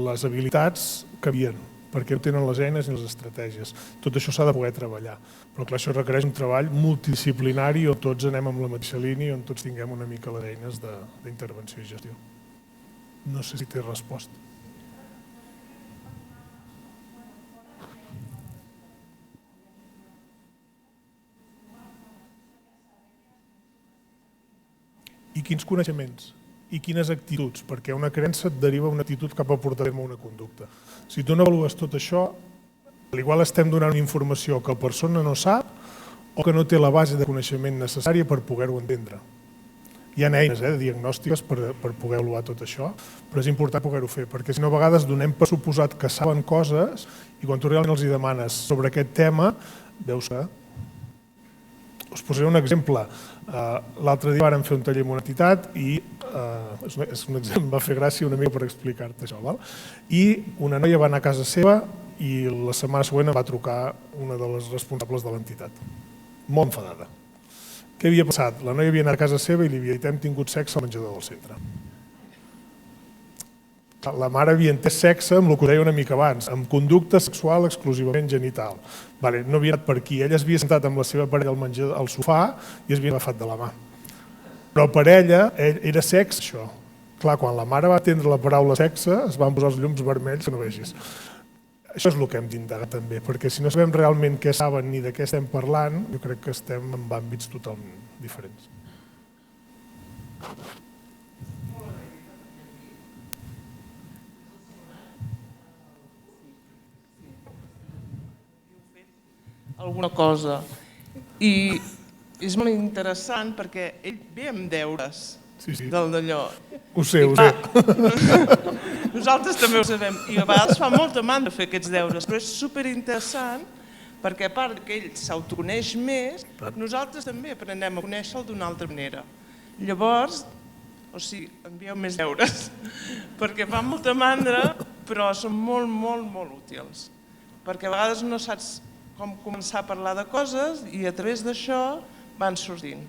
B: les habilitats canvien, perquè no tenen les eines ni les estratègies. Tot això s'ha de poder treballar, però clar, això requereix un treball multidisciplinari on tots anem amb la mateixa línia, on tots tinguem una mica les eines d'intervenció i gestió. No sé si té resposta. I quins coneixements, i quines actituds, perquè una creença et deriva una actitud cap a portar a terme una conducta. Si tu no avalues tot això, igual estem donant una informació que la persona no sap o que no té la base de coneixement necessària per poder-ho entendre. Hi ha eines diagnòstiques per poder avaluar tot això, però és important poder-ho fer, perquè si no a vegades donem per suposat que saben coses i quan tu realment els demanes sobre aquest tema, veus que... Us posaré un exemple. L'altre dia vàrem fer un taller en una entitat i és un exemple, em va fer gràcia una mica per explicar-te això. I una noia va anar a casa seva i la setmana següent va trucar una de les responsables de l'entitat, molt enfadada. Què havia passat? La noia havia anat a casa seva i li havia dit hem tingut sexe al menjador del centre. La mare havia entès sexe amb el que deia una mica abans, amb conducta sexual exclusivament genital. No havia anat per aquí. Ella es havia sentat amb la seva parella al sofà i es havia agafat de la mà. Però per ella era sexe, això. Clar, quan la mare va entendre la paraula sexe, es van posar els llums vermells que no vegis. Això és el que hem d'indagar també, perquè si no sabem realment què saben ni de què estem parlant, jo crec que estem en àmbits totalment diferents.
I: Alguna cosa. I és molt interessant perquè ell ve amb deures d'allò.
B: Ho sé, ho sé.
I: Nosaltres també ho sabem i a vegades fa molta mandra fer aquests deures, però és superinteressant perquè a part que ell s'autoconeix més, nosaltres també aprenem a conèixer-lo d'una altra manera. Llavors, envieu més deures, perquè fa molta mandra, però són molt, molt, molt útils. Perquè a vegades no saps com començar a parlar de coses i a través d'això van sortint.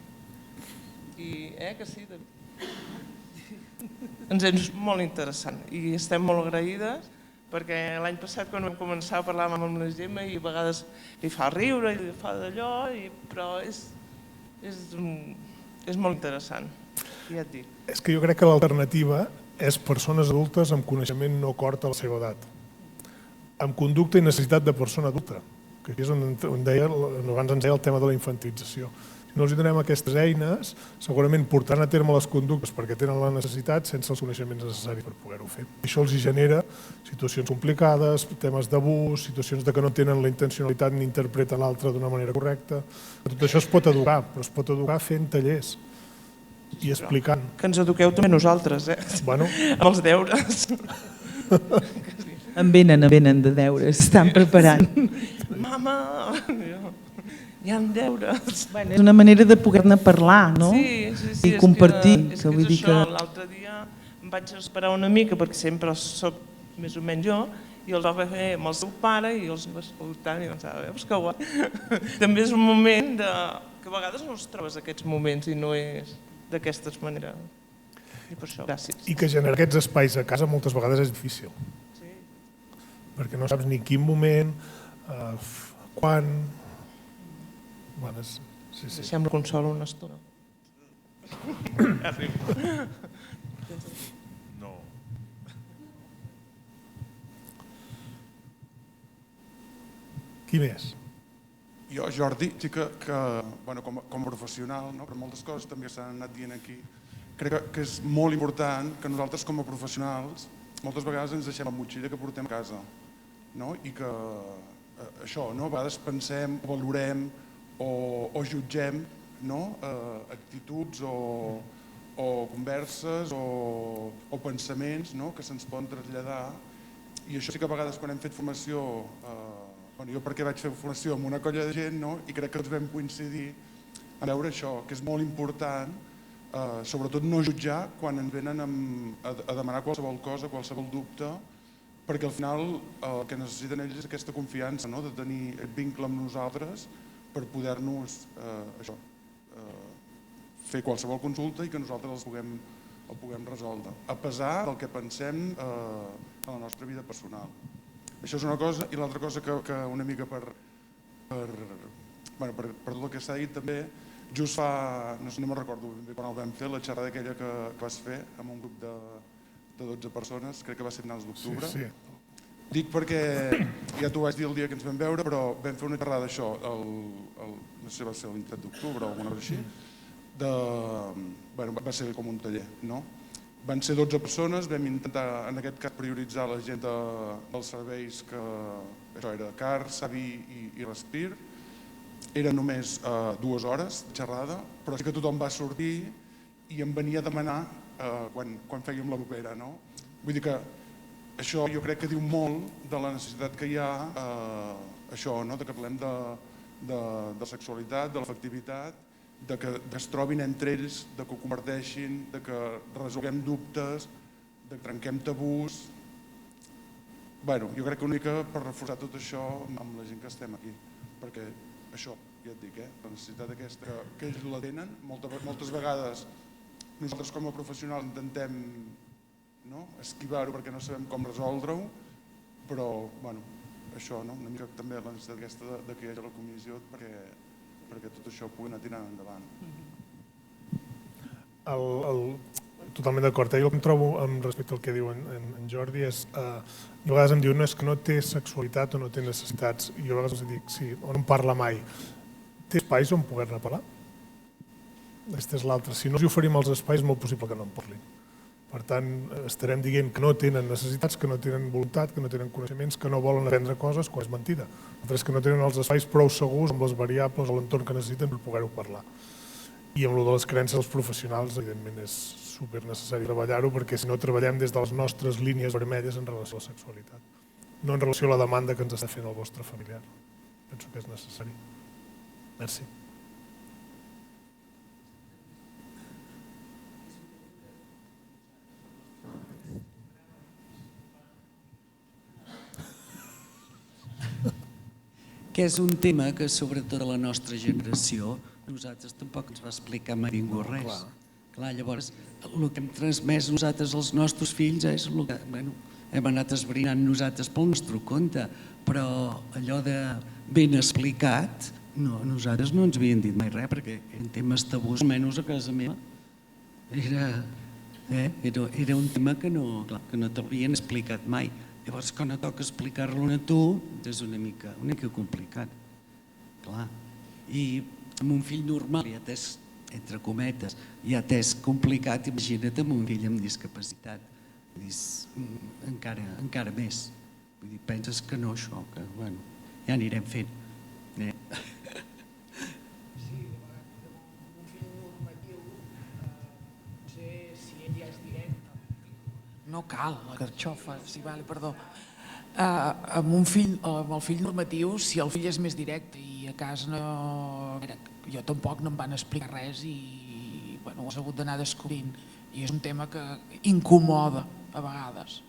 I: I que sí, ens és molt interessant i estem molt agraïdes perquè l'any passat quan vam començar a parlar amb la Gemma i a vegades li fa riure i li fa d'allò, però és molt interessant. Ja et dic.
B: És que jo crec que l'alternativa és persones adultes amb coneixement no acord a la seva edat, amb conducta i necessitat de persona adulta, que aquí és on abans ens deia el tema de la infantilització. Si no els donem aquestes eines, segurament portaran a terme les conductes perquè tenen la necessitat sense els coneixements necessaris per poder-ho fer. Això els genera situacions complicades, temes d'abús, situacions de que no tenen la intencionalitat ni interpreten l'altre d'una manera correcta. Tot això es pot educar, però es pot educar fent tallers i explicant.
I: Que ens eduqueu també nosaltres,
B: Bueno.
I: amb els deures.
C: En venen de deures, estan preparant.
I: Mama, hi ha deures.
C: És una manera de poder-ne parlar, no?
I: Sí,
C: I compartir.
I: És això, l'altre dia em vaig esperar una mica perquè sempre soc més o menys jo i els vaig fer amb el seu pare i els vaig escoltar i pensava, veus que guai. També és un moment que a vegades no els trobes aquests moments i no és d'aquestes maneres. I per això, gràcies.
B: I que generar aquests espais a casa moltes vegades és difícil.
I: Sí.
B: Perquè no saps ni quin moment, quan... Sí.
I: Deixem la consola una estona.
B: No. Qui més?
J: Jo, Jordi, sí que com a professional, per moltes coses també s'han anat dient aquí, crec que és molt important que nosaltres com a professionals moltes vegades ens deixem la motxilla que portem a casa i que això, a vegades pensem, valorem o jutgem actituds o converses o pensaments que se'ns poden traslladar, i això sí que a vegades quan hem fet formació, jo perquè vaig fer formació amb una colla de gent i crec que tots vam coincidir a veure això, que és molt important sobretot no jutjar quan ens venen a demanar qualsevol cosa, qualsevol dubte, perquè al final el que necessiten ells és aquesta confiança, de tenir aquest vincle amb nosaltres per poder-nos fer qualsevol consulta i que nosaltres el puguem resoldre, a pesar del que pensem en la nostra vida personal. Això és una cosa, i l'altra cosa que una mica per tot el que s'ha dit també, just fa, no me'n recordo ben bé quan el vam fer, la xerrada aquella que vas fer amb un grup de 12 persones, crec que va ser a finals d'octubre.
B: Sí.
J: Dic perquè, ja t'ho vaig dir el dia que ens vam veure, però vam fer una xerrada d'això, no sé si va ser el 27 d'octubre o alguna cosa així, va ser com un taller, no? Van ser 12 persones, vam intentar en aquest cas prioritzar la gent dels serveis que això era CAR, SAVI i Respir. Eren només 2 hores de xerrada, però sí que tothom va sortir i em venia a demanar quan fèiem la propera, no? Vull dir que això jo crec que diu molt de la necessitat que hi ha, això, de que parlem de sexualitat, de l'afectivitat, de que es trobin entre ells, de que ho comparteixin, de que resolguem dubtes, de que trenquem tabús. Jo crec que una mica per reforçar tot això amb la gent que estem aquí, perquè això, ja et dic, la necessitat aquesta que ells la tenen, moltes vegades nosaltres com a professionals intentem esquivar-ho perquè no sabem com resoldre-ho, però això, una mica també la necessitat aquesta de que hi hagi la comissió perquè tot això pugui anar tirant endavant.
B: Totalment d'acord. Jo el que em trobo respecte al que diu en Jordi és, a vegades em diu no és que no té sexualitat o no té necessitats, i jo a vegades els dic sí, o no en parla mai. Té espais on poder-ne parlar? Aquesta és l'altra. Si no els oferim els espais és molt possible que no en parlin. Per tant, estarem dient que no tenen necessitats, que no tenen voluntat, que no tenen coneixements, que no volen aprendre coses, quan és mentida. L'altre és que no tenen els espais prou segurs amb les variables o l'entorn que necessiten per poder-ho parlar. I amb el de les creences dels professionals, evidentment, és super necessari treballar-ho, perquè si no treballem des de les nostres línies vermelles en relació a la sexualitat, no en relació a la demanda que ens està fent el vostre familiar. Penso que és necessari. Merci.
F: Que és un tema que, sobretot a la nostra generació, nosaltres tampoc ens va explicar mai ningú res. Clar, llavors, el que hem transmès nosaltres als nostres fills és el que hem anat esbrinant nosaltres pel nostre compte, però allò de ben explicat, nosaltres no ens havien dit mai res, perquè eren temes tabús, almenys a casa meva. Era un tema que no t'havien explicat mai. Llavors, quan et toca explicar-lo a tu, és una mica complicat. Clar. I amb un fill normal ja t'és, entre cometes, ja t'és complicat, imagina't amb un fill amb discapacitat. Vull dir, encara més. Vull dir, penses que no, això, que bueno, ja anirem fent.
E: No cal, la carxofa, sí, vale, perdó. Amb el fill normatiu, si el fill és més directe i a casa no... Jo tampoc no em van explicar res i ho has hagut d'anar descobrint. I és un tema que incomoda a vegades.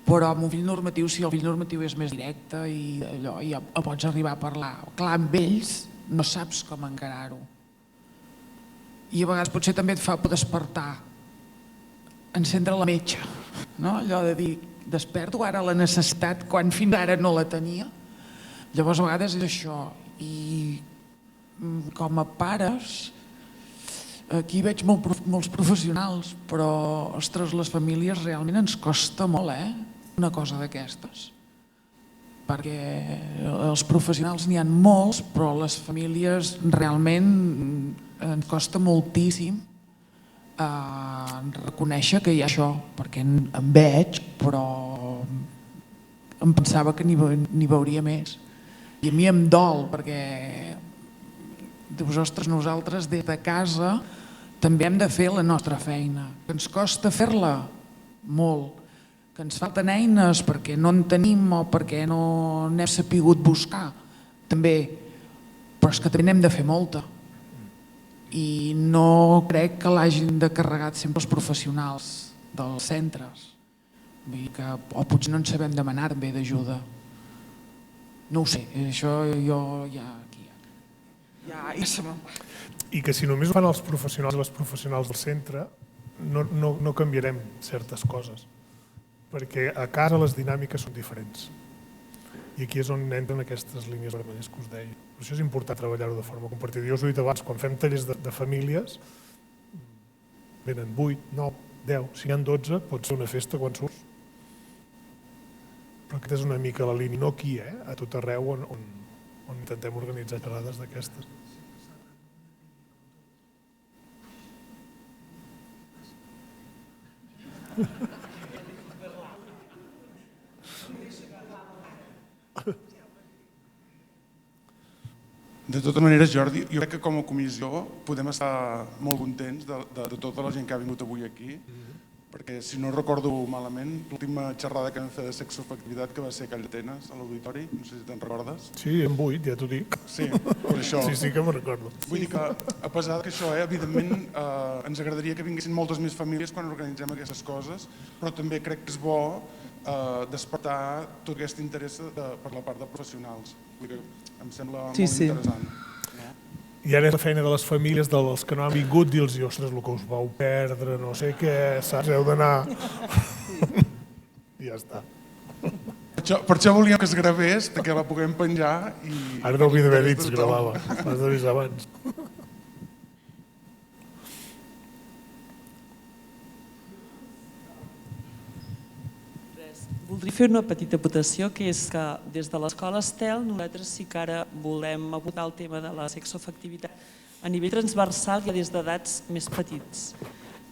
E: Però amb un fill normatiu, si el fill normatiu és més directe i allò, ja pots arribar a parlar. Clar, amb ells no saps com encarar-ho. I a vegades potser també et fa por despertar, encendre la metxa, no? Allò de dir, desperto ara la necessitat quan fins ara no la tenia. Llavors a vegades és això. I com a pares, aquí veig molts professionals, però, ostres, les famílies realment ens costa molt, una cosa d'aquestes. Perquè els professionals n'hi ha molts, però les famílies realment ens costa moltíssim reconèixer que hi ha això, perquè en veig, però em pensava que n'hi veuria més. I a mi em dol, perquè dius, ostres, nosaltres des de casa també hem de fer la nostra feina, que ens costa fer-la molt, que ens falten eines perquè no en tenim o perquè no n'hem sapigut buscar, també, però és que també n'hem de fer molta. I no crec que l'hagin de carregar sempre els professionals dels centres. O potser no en sabem demanar també d'ajuda. No ho sé, això jo ja se me'n va.
B: I que si només ho fan els professionals i les professionals del centre, no canviarem certes coses. Perquè a casa les dinàmiques són diferents. I aquí és on entren aquestes línies vermelles que us deia. Per això és important treballar-ho de forma compartida. Jo us ho he dit abans, quan fem tallers de famílies, venen 8, 9, 10, si n'hi ha 12, pot ser una festa quan surts. Però aquesta és una mica la línia, no aquí, a tot arreu on intentem organitzar xerrades d'aquestes.
J: De totes maneres, Jordi, jo crec que com a comissió podem estar molt contents de tota la gent que ha vingut avui aquí, perquè si no recordo malament, l'última xerrada que vam fer de sexoafectivitat que va ser a Call d'Atenes, a l'auditori, no sé si te'n recordes.
B: Sí, en 8, ja t'ho dic.
J: Sí, per això.
B: Sí que me'n recordo.
J: Vull dir que, a pesar que això, evidentment, ens agradaria que vinguessin moltes més famílies quan organitzem aquestes coses, però també crec que és bo despertar tot aquest interès per la part de professionals. Vull dir que em sembla molt interessant.
B: I ara és la feina de les famílies, dels que no han vingut, dir-los, ostres, el que us vau perdre, no sé què, saps, heu d'anar... I ja està.
J: Per això volíem que es gravés, perquè la puguem penjar i...
B: Ara no ho havia d'haver dit, es gravava, l'has d'avisar abans.
K: Voldria fer una petita aportació, que és que des de l'Escola Estel nosaltres sí que ara volem abordar el tema de la sexoafectivitat a nivell transversal ja des d'edats més petits,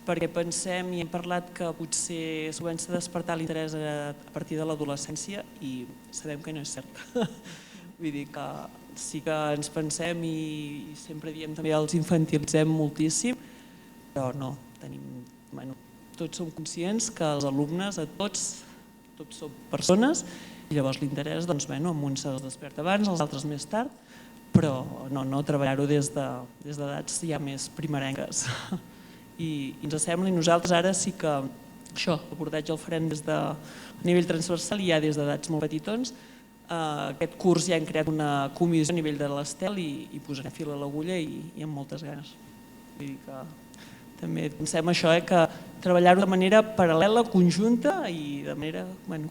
K: perquè pensem i hem parlat que potser s'ho comença a despertar l'interès a partir de l'adolescència i sabem que no és cert. Vull dir que sí que ens pensem i sempre diem també els infantilitzem moltíssim, però no, tots som conscients que els alumnes, a tots som persones i llavors l'interès, amb uns se'ls desperta abans, els altres més tard, però no treballar-ho des d'edats ja més primerenques. I ens sembla, i nosaltres ara sí que això, l'abordatge el farem des de nivell transversal i ja des d'edats molt petitons. Aquest curs ja hem creat una comissió a nivell de l'Estel i posarem fil a l'agulla i amb moltes ganes. Vull dir que també pensem això, que treballar-ho de manera paral·lela, conjunta i de manera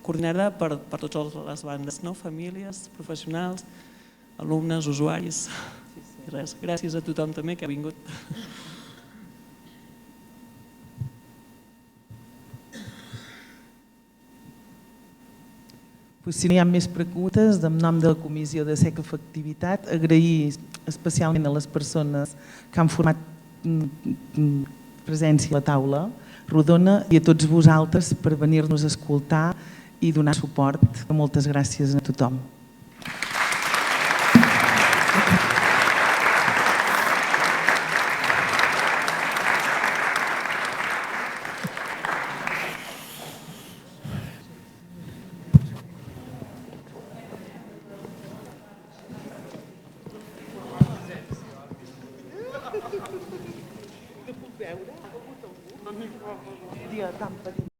K: coordinada per totes les bandes, famílies, professionals, alumnes, usuaris. I res, gràcies a tothom també que ha vingut.
C: Si no hi ha més preguntes, en nom de la Comissió de Sexoafectivitat, agrair especialment a les persones que han format presència a la taula rodona i a tots vosaltres per venir-nos a escoltar i donar suport. Moltes gràcies a tothom.
A: No puc veure? Ha begut algú? No n'hi ha.